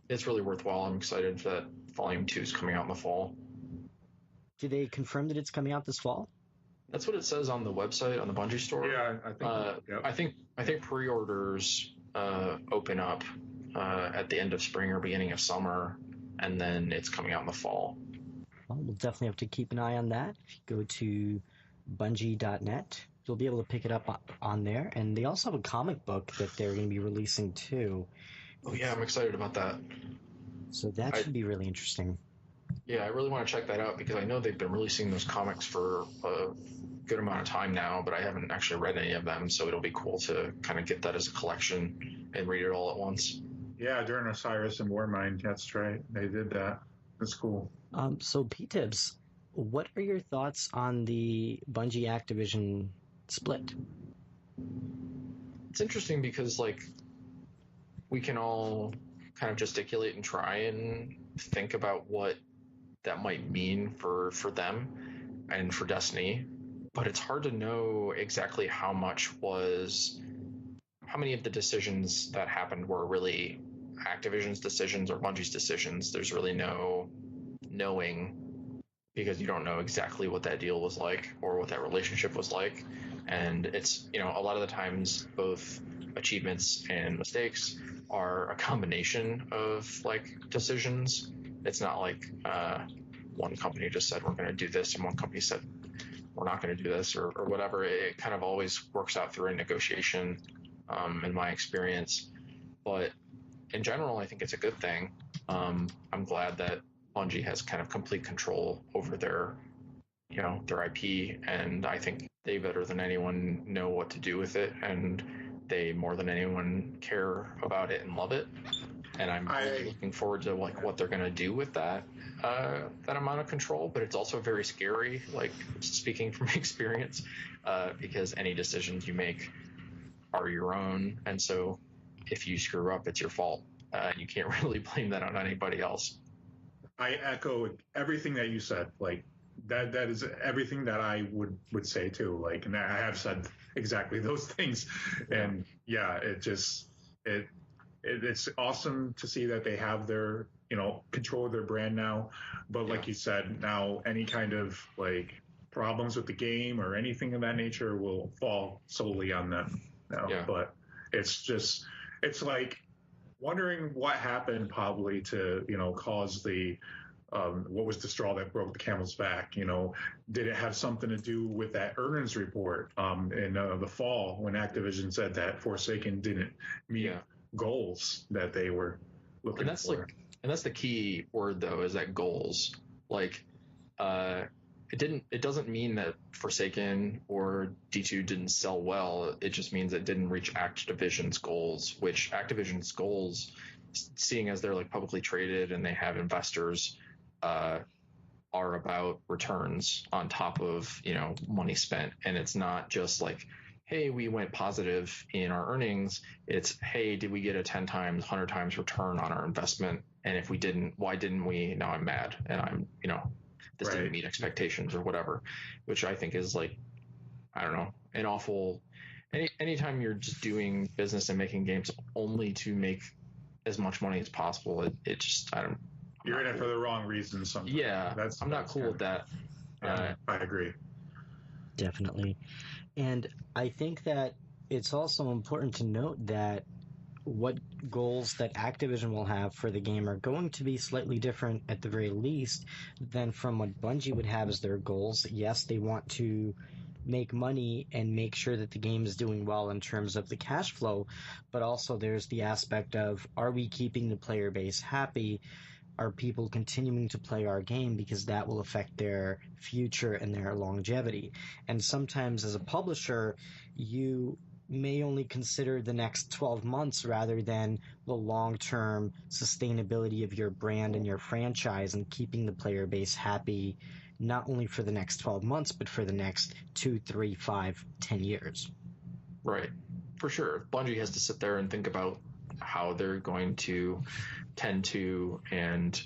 It's really worthwhile. I'm excited that Volume 2 is coming out in the fall. Did they confirm that it's coming out this fall? That's what it says on the website, on the Bungie store. Yeah, I think. I think pre-orders open up at the end of spring or beginning of summer, and then it's coming out in the fall. Well, we'll definitely have to keep an eye on that. If you go to Bungie.net, you'll be able to pick it up on there. And they also have a comic book that they're going to be releasing too. Oh yeah, I'm excited about that. So that should be really interesting. Yeah, I really want to check that out because I know they've been releasing those comics for a good amount of time now, but I haven't actually read any of them, so it'll be cool to kind of get that as a collection and read it all at once. Yeah, during Osiris and Warmind, that's right. They did that. That's cool. So PTibz, what are your thoughts on the Bungie Activision split? It's interesting because like we can all kind of gesticulate and try and think about what that might mean for them and for Destiny, but it's hard to know exactly how many of the decisions that happened were really Activision's decisions or Bungie's decisions. There's really no knowing because you don't know exactly what that deal was like or what that relationship was like. And it's, a lot of the times both achievements and mistakes are a combination of like decisions. It's not like one company just said we're going to do this and one company said we're not going to do this or whatever. It kind of always works out through a negotiation, in my experience. But in general, I think it's a good thing. I'm glad that Bungie has kind of complete control over their IP, and I think they better than anyone know what to do with it, and they more than anyone care about it and love it. And I'm really looking forward to like what they're going to do with that amount of control. But it's also very scary, like speaking from experience, because any decisions you make are your own, and so if you screw up, it's your fault. You can't really blame that on anybody else. I echo everything that you said. Like that is everything that I would say too. Like, and I have said exactly those things. And yeah, it's awesome to see that they have their, control of their brand now. But like you said, now any kind of like problems with the game or anything of that nature will fall solely on them now. Yeah. But it's like wondering what happened probably to, cause the, what was the straw that broke the camel's back? Did it have something to do with that earnings report in the fall when Activision said that Forsaken didn't meet goals that they were looking for? And that's the key word, though, is that goals. Like, it doesn't mean that Forsaken or D2 didn't sell well. It just means it didn't reach Activision's goals, which Activision's goals seeing as they're like publicly traded and they have investors, are about returns on top of, money spent. And it's not just like, hey, we went positive in our earnings. It's, hey, did we get a 10 times, 100 times return on our investment? And if we didn't, why didn't we? Now I'm mad and I'm, this didn't meet expectations or whatever, which I think is like, I don't know, an awful, anytime you're just doing business and making games only to make as much money as possible, it just, you're in it for the wrong reasons sometimes. Yeah, I'm not cool with that. I agree. Definitely. And I think that it's also important to note that what goals that Activision will have for the game are going to be slightly different at the very least than from what Bungie would have as their goals. Yes, they want to make money and make sure that the game is doing well in terms of the cash flow, but also there's the aspect of, are we keeping the player base happy? Are people continuing to play our game? Because that will affect their future and their longevity. And sometimes as a publisher, you may only consider the next 12 months rather than the long-term sustainability of your brand and your franchise and keeping the player base happy, not only for the next 12 months, but for the next 2, 3, 5, 10 years. Right. For sure. Bungie has to sit there and think about how they're going to tend to and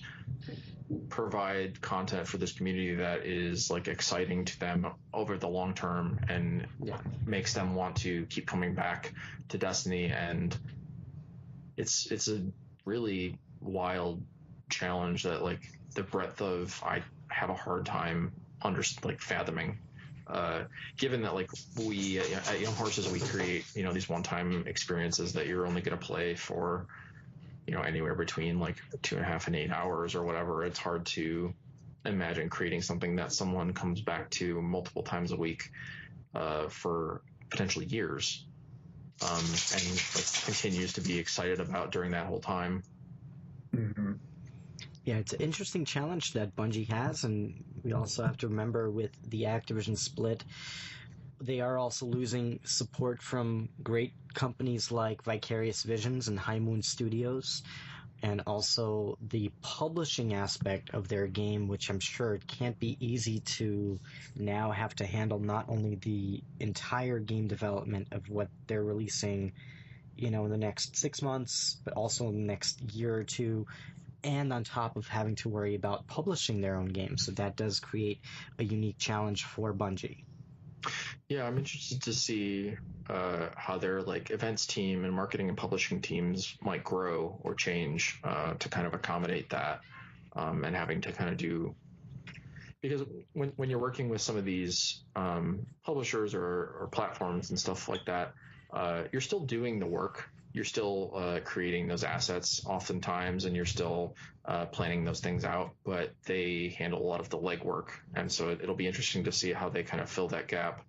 provide content for this community that is like exciting to them over the long term and makes them want to keep coming back to Destiny. And it's a really wild challenge that like the breadth of, I have a hard time fathoming, given that like we at Young Horses, we create, these one-time experiences that you're only going to play for, anywhere between like 2.5 and 8 hours or whatever. It's hard to imagine creating something that someone comes back to multiple times a week, for potentially years, and like continues to be excited about during that whole time. Mm-hmm. Yeah, it's an interesting challenge that Bungie has, and we also have to remember with the Activision split, they are also losing support from great companies like Vicarious Visions and High Moon Studios, and also the publishing aspect of their game, which I'm sure it can't be easy to now have to handle not only the entire game development of what they're releasing, in the next 6 months, but also in the next year or two, and on top of having to worry about publishing their own games. So that does create a unique challenge for Bungie. Yeah, I'm interested to see how their like events team and marketing and publishing teams might grow or change to kind of accommodate that, and having to kind of do, because when you're working with some of these publishers or platforms and stuff like that, you're still doing the work. You're still creating those assets oftentimes, and you're still planning those things out, but they handle a lot of the legwork. And so it'll be interesting to see how they kind of fill that gap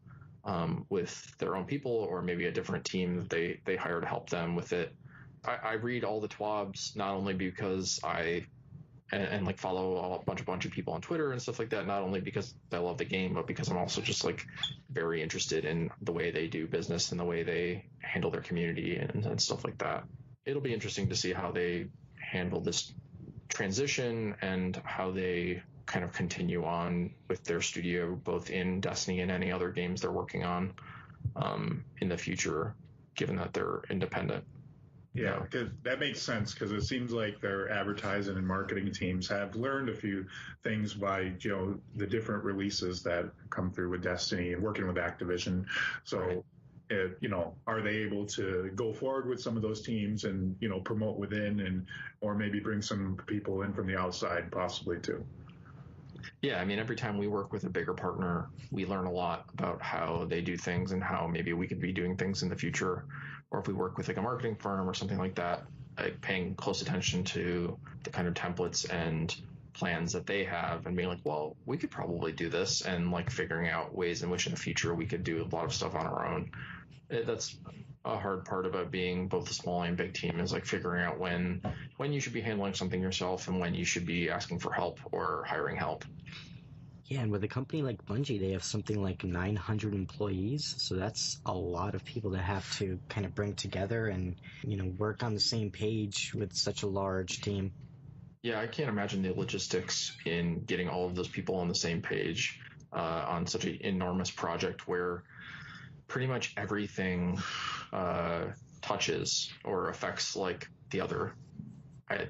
with their own people, or maybe a different team that they hire to help them with it. I read all the TWABs not only because I like follow a bunch of people on Twitter and stuff like that, not only because I love the game, but because I'm also just like very interested in the way they do business and the way they handle their community and stuff like that. It'll be interesting to see how they handle this transition and how they kind of continue on with their studio, both in Destiny and any other games they're working on in the future, given that they're independent. Yeah, because that makes sense, because it seems like their advertising and marketing teams have learned a few things by, the different releases that come through with Destiny and working with Activision. So, are they able to go forward with some of those teams and, promote within or maybe bring some people in from the outside possibly too? Yeah, I mean, every time we work with a bigger partner, we learn a lot about how they do things and how maybe we could be doing things in the future. Or if we work with like a marketing firm or something like that, like paying close attention to the kind of templates and plans that they have and being like, well, we could probably do this, and like figuring out ways in which in the future we could do a lot of stuff on our own. That's a hard part about being both a small and big team, is like figuring out when you should be handling something yourself and when you should be asking for help or hiring help. Yeah, and with a company like Bungie, they have something like 900 employees, so that's a lot of people that have to kind of bring together and, work on the same page with such a large team. Yeah, I can't imagine the logistics in getting all of those people on the same page on such an enormous project where pretty much everything touches or affects like the other.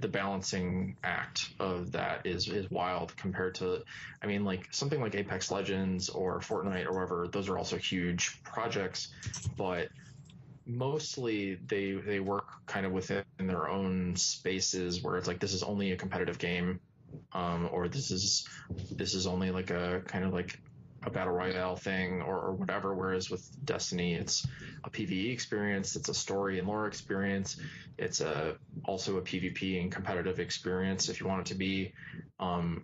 The balancing act of that is wild compared to, I mean, like something like Apex Legends or Fortnite or whatever. Those are also huge projects, but mostly they work kind of within their own spaces where it's like this is only a competitive game, or this is only like a kind of like a battle royale thing or whatever. Whereas with Destiny, it's a PvE experience, it's a story and lore experience, it's also a PvP and competitive experience if you want it to be.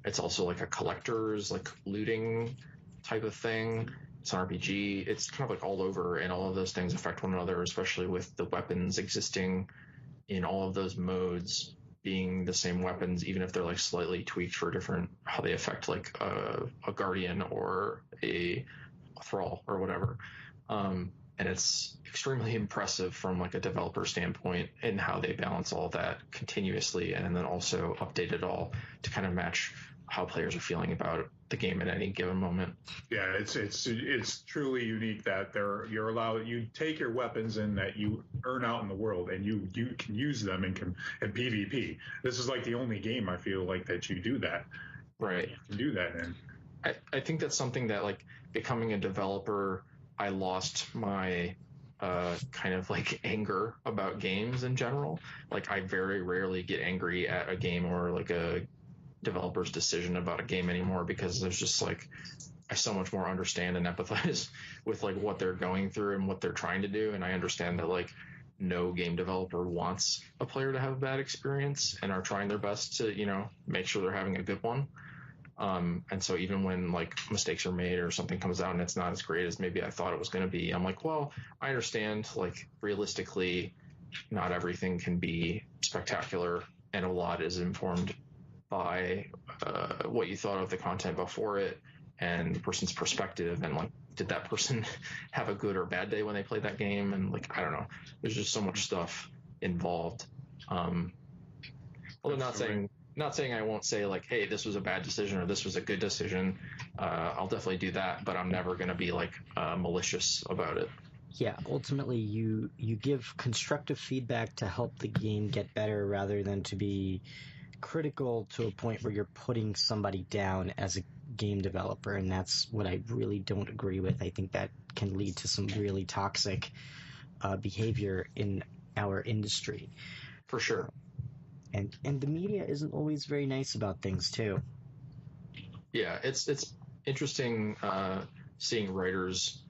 It's also like a collector's like looting type of thing. It's an RPG. It's kind of like all over, and all of those things affect one another, especially with the weapons existing in all of those modes being the same weapons, even if they're like slightly tweaked for different, how they affect like a guardian or a thrall or whatever. And it's extremely impressive from like a developer standpoint in how they balance all that continuously and then also update it all to kind of match how players are feeling about the game at any given moment. Yeah, it's truly unique that you're allowed, you take your weapons and that you earn out in the world and you can use them in PvP. This is like the only game I feel like that you do that. Right. You can do that in. I think that's something that like becoming a developer, I lost my kind of like anger about games in general. Like I very rarely get angry at a game or like a developer's decision about a game anymore, because there's just like I so much more understand and empathize with like what they're going through and what they're trying to do, and I understand that like no game developer wants a player to have a bad experience and are trying their best to make sure they're having a good one. And so even when like mistakes are made or something comes out and it's not as great as maybe I thought it was going to be, I'm like, well, I understand like realistically not everything can be spectacular, and a lot is informed by what you thought of the content before it and the person's perspective, and like did that person have a good or bad day when they played that game, and like I don't know, there's just so much stuff involved. Although not saying I won't say like, hey, this was a bad decision or this was a good decision. I'll definitely do that, but I'm never going to be like malicious about it. Yeah, ultimately you give constructive feedback to help the game get better rather than to be critical to a point where you're putting somebody down as a game developer, and that's what I really don't agree with. I think that can lead to some really toxic behavior in our industry. For sure. And the media isn't always very nice about things too. Yeah, it's interesting seeing writers.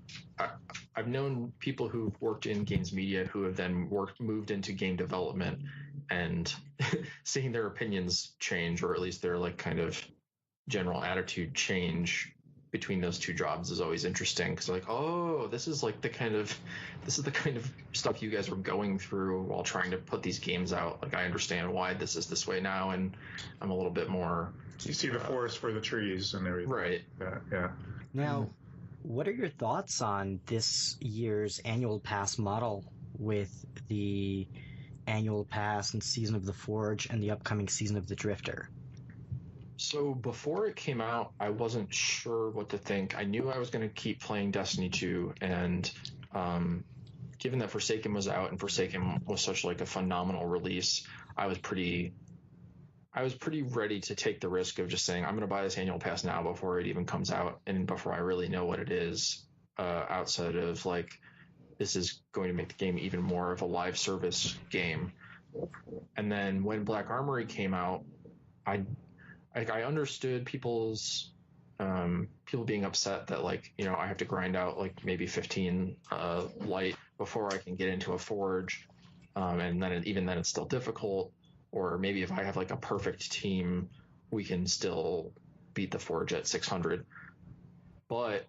I've known people who've worked in games media who have then moved into game development, and seeing their opinions change, or at least their like kind of general attitude change between those two jobs is always interesting, because like, oh, this is the kind of stuff you guys were going through while trying to put these games out. Like I understand why this is this way now, and I'm a little bit more. You see the forest for the trees and everything. Right. Yeah. Now, what are your thoughts on this year's annual pass model with the annual pass and Season of the Forge and the upcoming Season of the Drifter? So before it came out, I wasn't sure what to think. I knew I was going to keep playing Destiny 2, and given that Forsaken was out and Forsaken was such like a phenomenal release, I was pretty ready to take the risk of just saying I'm going to buy this annual pass now before it even comes out and before I really know what it is, outside of like this is going to make the game even more of a live service game. And then when Black Armory came out, I understood people being upset that like I have to grind out like maybe 15 light before I can get into a forge, and then even then it's still difficult. Or maybe if I have like a perfect team, we can still beat the forge at 600. But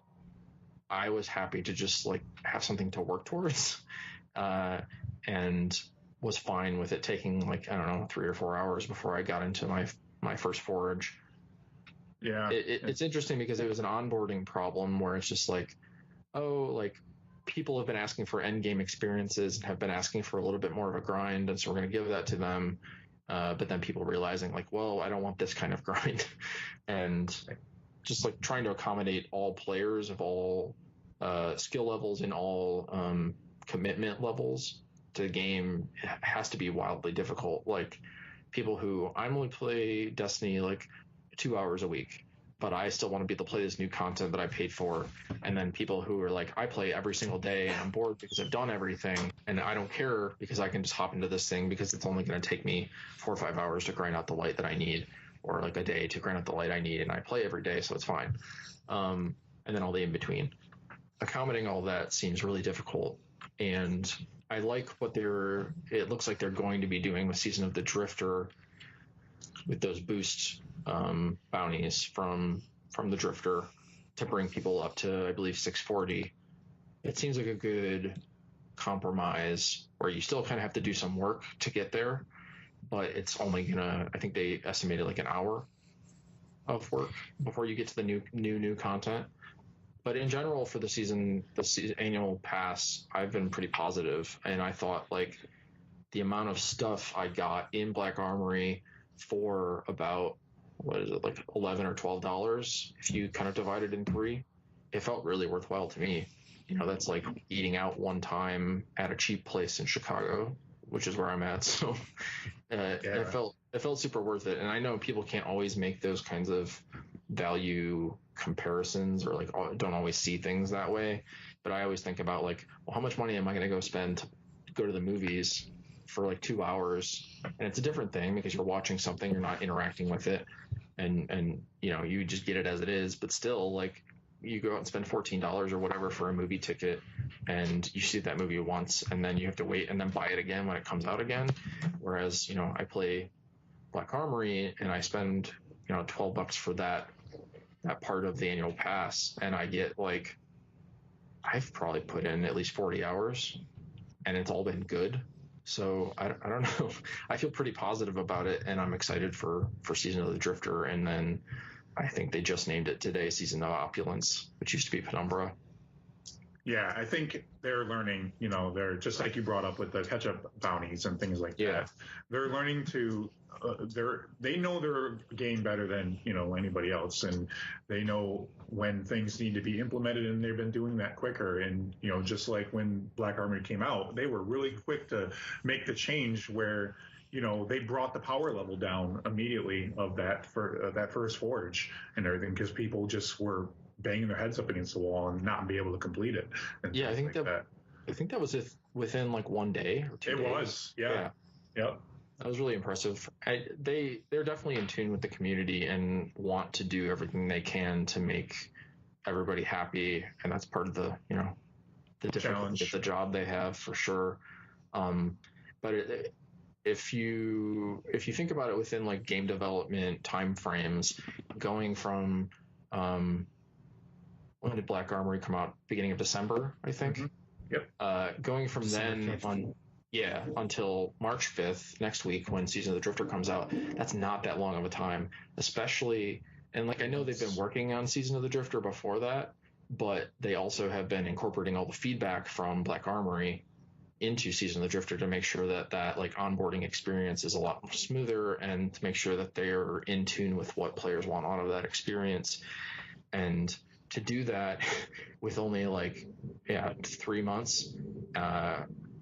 I was happy to just like have something to work towards, and was fine with it taking like, I don't know, 3 or 4 hours before I got into my first forge. Yeah. It's interesting because it was an onboarding problem where it's just like, oh, like people have been asking for end game experiences and have been asking for a little bit more of a grind, and so we're going to give that to them. But then people realizing like, well, I don't want this kind of grind, and just like trying to accommodate all players of all skill levels and all commitment levels to the game has to be wildly difficult. Like people who I only play Destiny like 2 hours a week, but I still want to be able to play this new content that I paid for. And then people who are like, I play every single day and I'm bored because I've done everything and I don't care because I can just hop into this thing because it's only going to take me 4 or 5 hours to grind out the light that I need, or like a day to grind out the light I need, and I play every day, so it's fine. And then all the in between. Accommodating all that seems really difficult. And I like what it looks like they're going to be doing with Season of the Drifter with those boost bounties from the Drifter to bring people up to, I believe, 640. It seems like a good compromise where you still kind of have to do some work to get there, but it's only gonna, I think they estimated like an hour of work before you get to the new content. But in general, for the season annual pass, I've been pretty positive, and I thought like the amount of stuff I got in Black Armory for about, what is it, like $11 or $12 if you kind of divide it in 3, it felt really worthwhile to me. You know, that's like eating out one time at a cheap place in Chicago, which is where I'm at. So it felt super worth it. And I know people can't always make those kinds of value comparisons, or like don't always see things that way. But I always think about like, well, how much money am I going to go spend to go to the movies for like 2 hours? And it's a different thing because you're watching something, you're not interacting with it, and you know, you just get it as it is. But still, like, you go out and spend $14 or whatever for a movie ticket, and you see that movie once, and then you have to wait and then buy it again when it comes out again. Whereas, you know, I play Black Armory and I spend, you know, $12 for that part of the annual pass, and I get like, I've probably put in at least 40 hours, and it's all been good. So I don't know. I feel pretty positive about it, and I'm excited for Season of the Drifter. And then I think they just named it today Season of Opulence, which used to be Penumbra. Yeah, I think they're learning, you know, they're just like you brought up with the catch-up bounties and things like that. They're learning to, they know their game better than, you know, anybody else, and they know when things need to be implemented, and they've been doing that quicker. And, you know, just like when Black Armory came out, they were really quick to make the change where, you know, they brought the power level down immediately of that first forge and everything, because people just were banging their heads up against the wall and not be able to complete it. Yeah, I think that was within like 1 day or 2 days. It was, yeah. Yep. That was really impressive. They're definitely in tune with the community and want to do everything they can to make everybody happy, and that's part of the, you know, the difficulty of the job they have, for sure. But if you think about it within like game development time frames, going from when did Black Armory come out? Beginning of December, I think. Mm-hmm. Yep. Going from then on, until March 5th, next week, when Season of the Drifter comes out, that's not that long of a time, especially, and like, I know they've been working on Season of the Drifter before that, but they also have been incorporating all the feedback from Black Armory into Season of the Drifter to make sure that like onboarding experience is a lot more smoother, and to make sure that they're in tune with what players want out of that experience. And to do that with only like 3 months,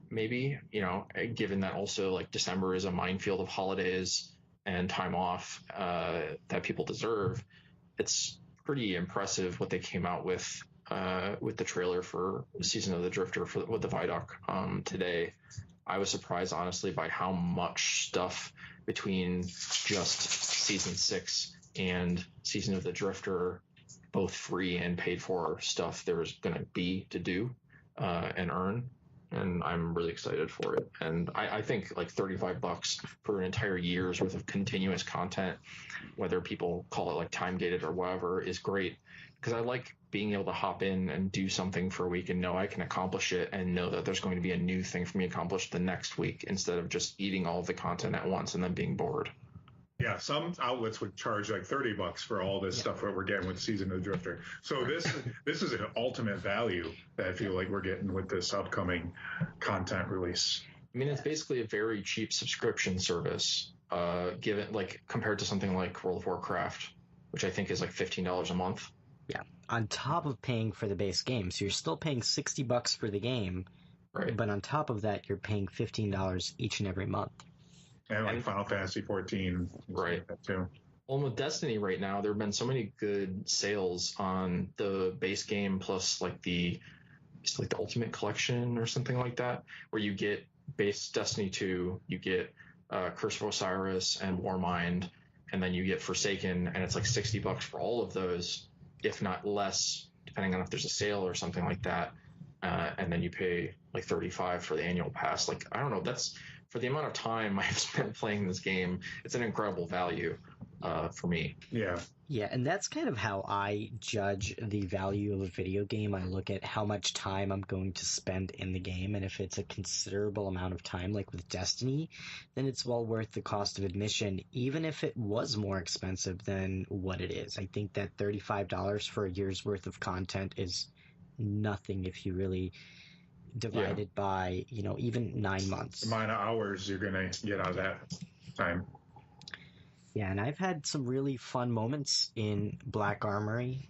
maybe, you know, given that also like December is a minefield of holidays and time off that people deserve, it's pretty impressive what they came out with the trailer for Season of the Drifter with the Vidoc today. I was surprised, honestly, by how much stuff between just Season 6 and Season of the Drifter, both free and paid for stuff, there's going to be to do and earn. And I'm really excited for it. And I think like $35 for an entire year's worth of continuous content, whether people call it like time gated or whatever, is great. Because I like being able to hop in and do something for a week and know I can accomplish it, and know that there's going to be a new thing for me to accomplish the next week, instead of just eating all of the content at once and then being bored. Yeah, Yeah, some outlets would charge like $30 for all this stuff that we're getting with Season of the Drifter. So this is an ultimate value that I feel like we're getting with this upcoming content release. I mean, it's basically a very cheap subscription service, given like compared to something like World of Warcraft, which I think is like $15 a month. Yeah, on top of paying for the base game, so you're still paying $60 for the game, right? But on top of that, you're paying $15 each and every month. And like Final Fantasy 14, right? Like that too. Well, with Destiny right now, there have been so many good sales on the base game plus like the Ultimate Collection or something like that, where you get base Destiny 2, you get Curse of Osiris and Warmind, and then you get Forsaken, and it's like $60 for all of those, if not less, depending on if there's a sale or something like that. And then you pay like $35 for the annual pass. Like, I don't know, that's for the amount of time I've spent playing this game, it's an incredible value for me. Yeah. Yeah, and that's kind of how I judge the value of a video game. I look at how much time I'm going to spend in the game, and if it's a considerable amount of time, like with Destiny, then it's well worth the cost of admission, even if it was more expensive than what it is. I think that $35 for a year's worth of content is nothing if you really divide it by, even 9 months. The amount of hours you're going to get out of that time. Yeah, and I've had some really fun moments in Black Armory.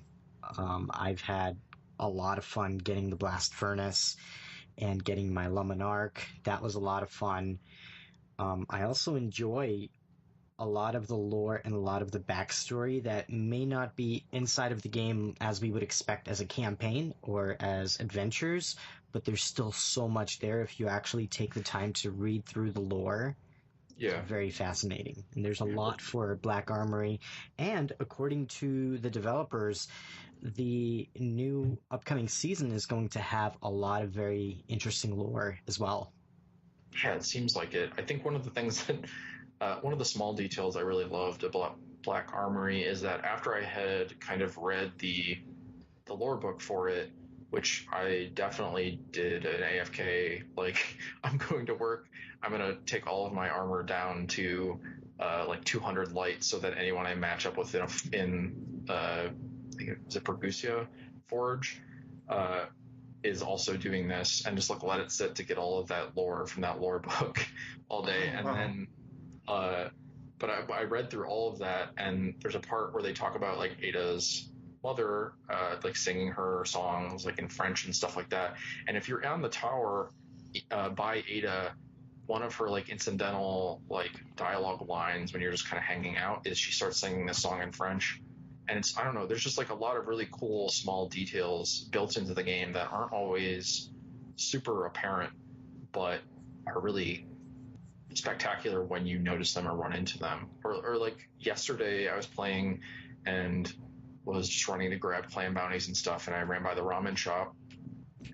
I've had a lot of fun getting the Blast Furnace and getting my Luminarch. That was a lot of fun. I also enjoy a lot of the lore and a lot of the backstory that may not be inside of the game as we would expect as a campaign or as adventures, but there's still so much there if you actually take the time to read through the lore. Yeah. It's very fascinating. And there's a lot for Black Armory. And according to the developers, the new upcoming season is going to have a lot of very interesting lore as well. Yeah, it seems like it. I think one of the things that, one of the small details I really loved about Black Armory is that after I had kind of read the lore book for it, which I definitely did an AFK, like, I'm going to work, I'm going to take all of my armor down to like 200 light so that anyone I match up with in I think it was a Pergusia Forge is also doing this, and just like let it sit to get all of that lore from that lore book all day. And then but I read through all of that, and there's a part where they talk about like Ada's mother like singing her songs like in French and stuff like that. And if you're on the tower by Ada, one of her like incidental like dialogue lines when you're just kind of hanging out is she starts singing this song in French. And it's, I don't know, there's just like a lot of really cool small details built into the game that aren't always super apparent, but are really spectacular when you notice them or run into them. Or like yesterday I was playing and was just running to grab clan bounties and stuff, and I ran by the ramen shop,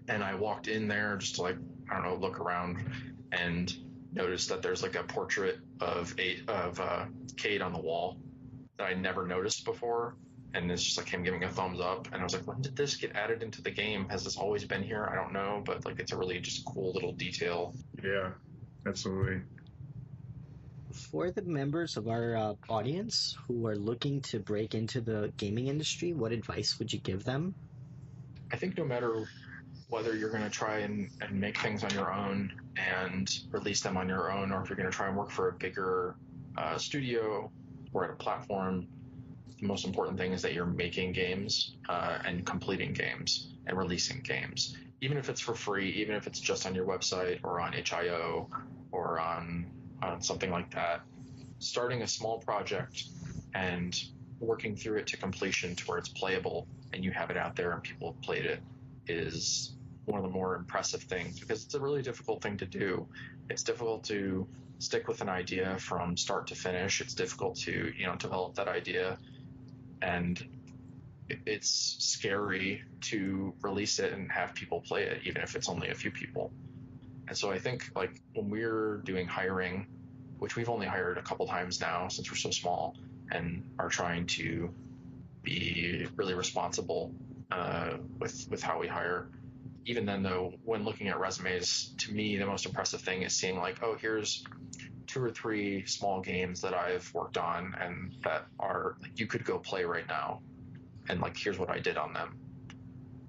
and I walked in there just to like, I don't know, look around, and noticed that there's like a portrait of Cade on the wall that I never noticed before, and it's just like him giving a thumbs up, and I was like, when did this get added into the game? Has this always been here? I don't know, but like it's a really just cool little detail. Yeah, absolutely. For the members of our audience who are looking to break into the gaming industry, what advice would you give them? I think no matter whether you're going to try and make things on your own and release them on your own, or if you're going to try and work for a bigger studio or at a platform, the most important thing is that you're making games and completing games and releasing games. Even if it's for free, even if it's just on your website or on itch.io or on something like that, starting a small project and working through it to completion to where it's playable and you have it out there and people have played it is one of the more impressive things, because it's a really difficult thing to do. It's difficult to stick with an idea from start to finish. It's difficult to, develop that idea, and it's scary to release it and have people play it, even if it's only a few people. And so I think like when we're doing hiring, which we've only hired a couple times now since we're so small and are trying to be really responsible with how we hire. Even then though, when looking at resumes, to me, the most impressive thing is seeing like, oh, here's 2 or 3 small games that I've worked on and that are like, you could go play right now, and like here's what I did on them.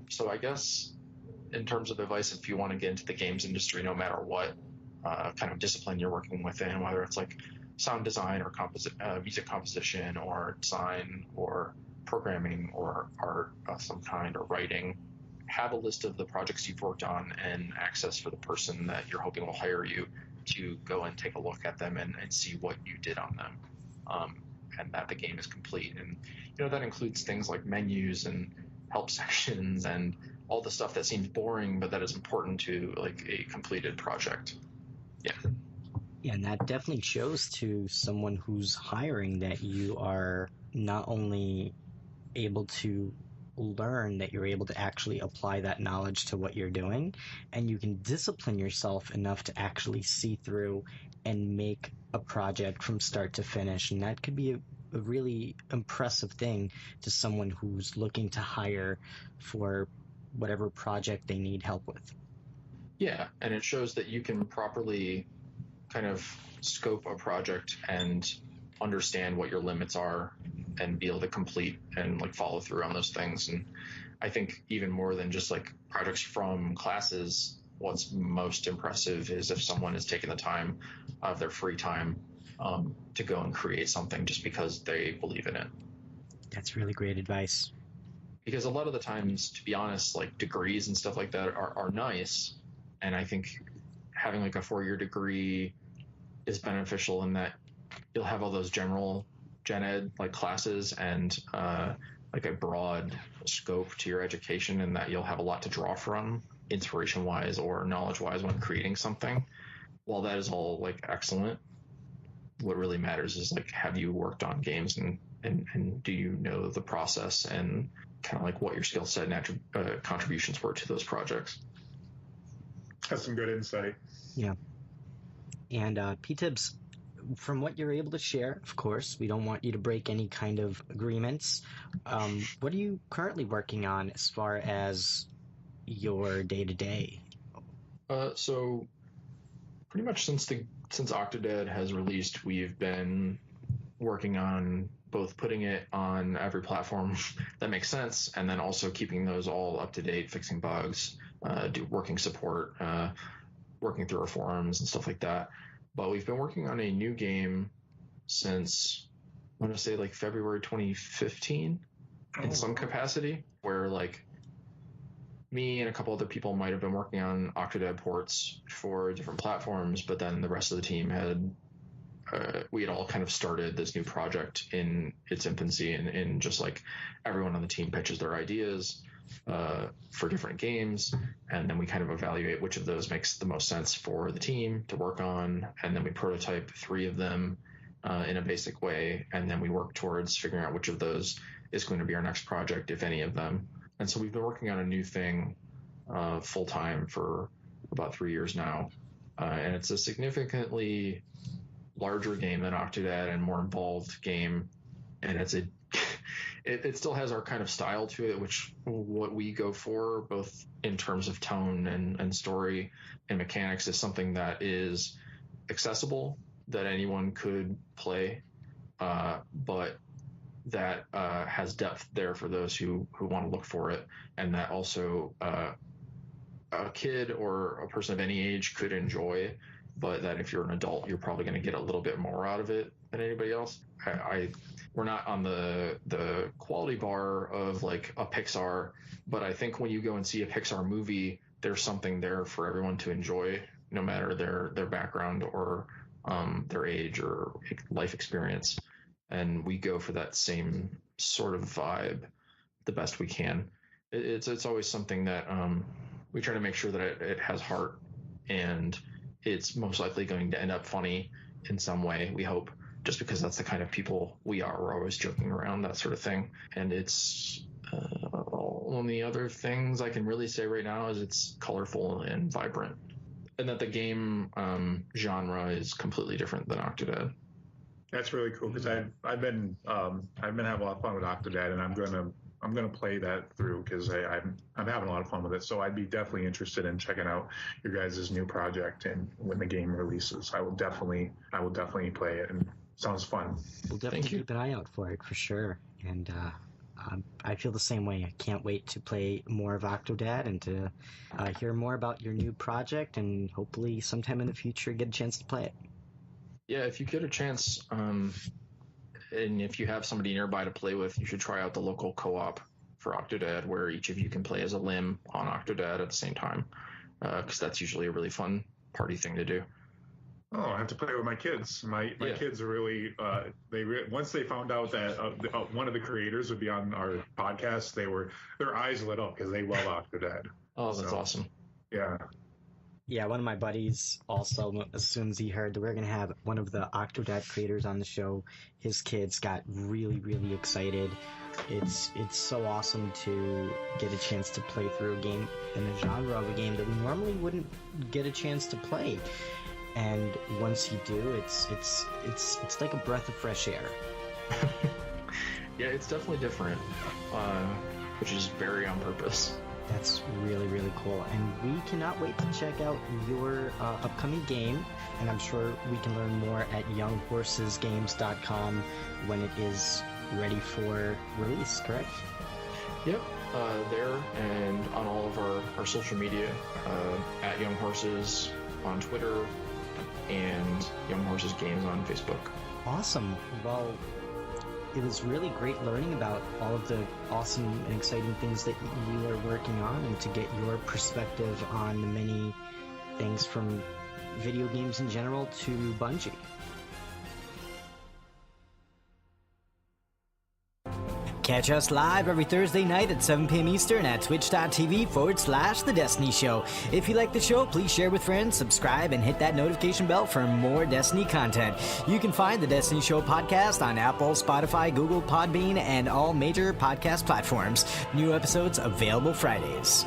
So I guess in terms of advice, if you want to get into the games industry, no matter what kind of discipline you're working within, whether it's like sound design or music composition or design or programming or art of some kind or writing, have a list of the projects you've worked on and access for the person that you're hoping will hire you to go and take a look at them and see what you did on them, and that the game is complete. And that includes things like menus and help sections and all the stuff that seems boring but that is important to like a completed project. Yeah, and that definitely shows to someone who's hiring that you are not only able to learn, that you're able to actually apply that knowledge to what you're doing, and you can discipline yourself enough to actually see through and make a project from start to finish. And that could be a really impressive thing to someone who's looking to hire for whatever project they need help with. Yeah, and it shows that you can properly kind of scope a project and understand what your limits are and be able to complete and like follow through on those things. And I think even more than just like projects from classes, what's most impressive is if someone is taking the time out of their free time to go and create something just because they believe in it. That's really great advice. Because a lot of the times, to be honest, like degrees and stuff like that are nice. And I think having like a 4-year degree is beneficial in that you'll have all those general gen ed like classes and like a broad scope to your education, and that you'll have a lot to draw from inspiration wise or knowledge wise when creating something. While that is all like excellent, what really matters is like, have you worked on games and do you know the process and kind of like what your skill set and contributions were to those projects. That's some good insight. Yeah. And PTibz, from what you're able to share, of course, we don't want you to break any kind of agreements. What are you currently working on as far as your day-to-day? So pretty much since Octodad has released, we've been working on both putting it on every platform that makes sense, and then also keeping those all up to date, fixing bugs, working support, working through our forums and stuff like that. But we've been working on a new game since, I want to say like February 2015 in some capacity, where like me and a couple other people might have been working on Octodad ports for different platforms, but then the rest of the team we had all kind of started this new project in its infancy, and just like everyone on the team pitches their ideas for different games, and then we kind of evaluate which of those makes the most sense for the team to work on, and then we prototype 3 of them in a basic way, and then we work towards figuring out which of those is going to be our next project, if any of them. And so we've been working on a new thing full-time for about 3 years now, and it's a significantly larger game than Octodad and more involved game, and it still has our kind of style to it, which what we go for both in terms of tone and story and mechanics is something that is accessible, that anyone could play, but that has depth there for those who want to look for it, and that also a kid or a person of any age could enjoy, but that if you're an adult, you're probably going to get a little bit more out of it than anybody else. We're not on the quality bar of like a Pixar, but I think when you go and see a Pixar movie, there's something there for everyone to enjoy, no matter their background or their age or life experience. And we go for that same sort of vibe the best we can. It's always something that we try to make sure that it has heart, and it's most likely going to end up funny in some way, we hope, just because that's the kind of people we are. We're always joking around, that sort of thing. And it's only other things I can really say right now is it's colorful and vibrant, and that the game genre is completely different than Octodad. That's really cool, because I've been having a lot of fun with Octodad, and I'm going to gonna play that through because I'm having a lot of fun with it. So I'd be definitely interested in checking out your guys' new project, and when the game releases, I will definitely play it. And sounds fun. We'll definitely keep an eye out for it for sure. And I feel the same way. I can't wait to play more of Octodad and to hear more about your new project, and hopefully sometime in the future get a chance to play it. Yeah, if you get a chance, and if you have somebody nearby to play with, you should try out the local co-op for Octodad, where each of you can play as a limb on Octodad at the same time, because that's usually a really fun party thing to do. Oh, I have to play with my kids. My kids are really once they found out that one of the creators would be on our podcast, their eyes lit up because they love Octodad. Oh, that's awesome. Yeah. Yeah, one of my buddies also, as soon as he heard that we were going to have one of the Octodad creators on the show, his kids got really, really excited. It's so awesome to get a chance to play through a game in a genre of a game that we normally wouldn't get a chance to play. And once you do, it's like a breath of fresh air. Yeah, it's definitely different, which is very on purpose. That's really, really cool. And we cannot wait to check out your upcoming game. And I'm sure we can learn more at younghorsesgames.com when it is ready for release, correct? Yep. There and on all of our social media, at Young Horses on Twitter, and Young Horses Games on Facebook. Awesome. Well, it was really great learning about all of the awesome and exciting things that you are working on, and to get your perspective on the many things from video games in general to Bungie. Catch us live every Thursday night at 7 p.m. Eastern at twitch.tv/The Destiny Show. If you like the show, please share with friends, subscribe, and hit that notification bell for more Destiny content. You can find The Destiny Show podcast on Apple, Spotify, Google, Podbean, and all major podcast platforms. New episodes available Fridays.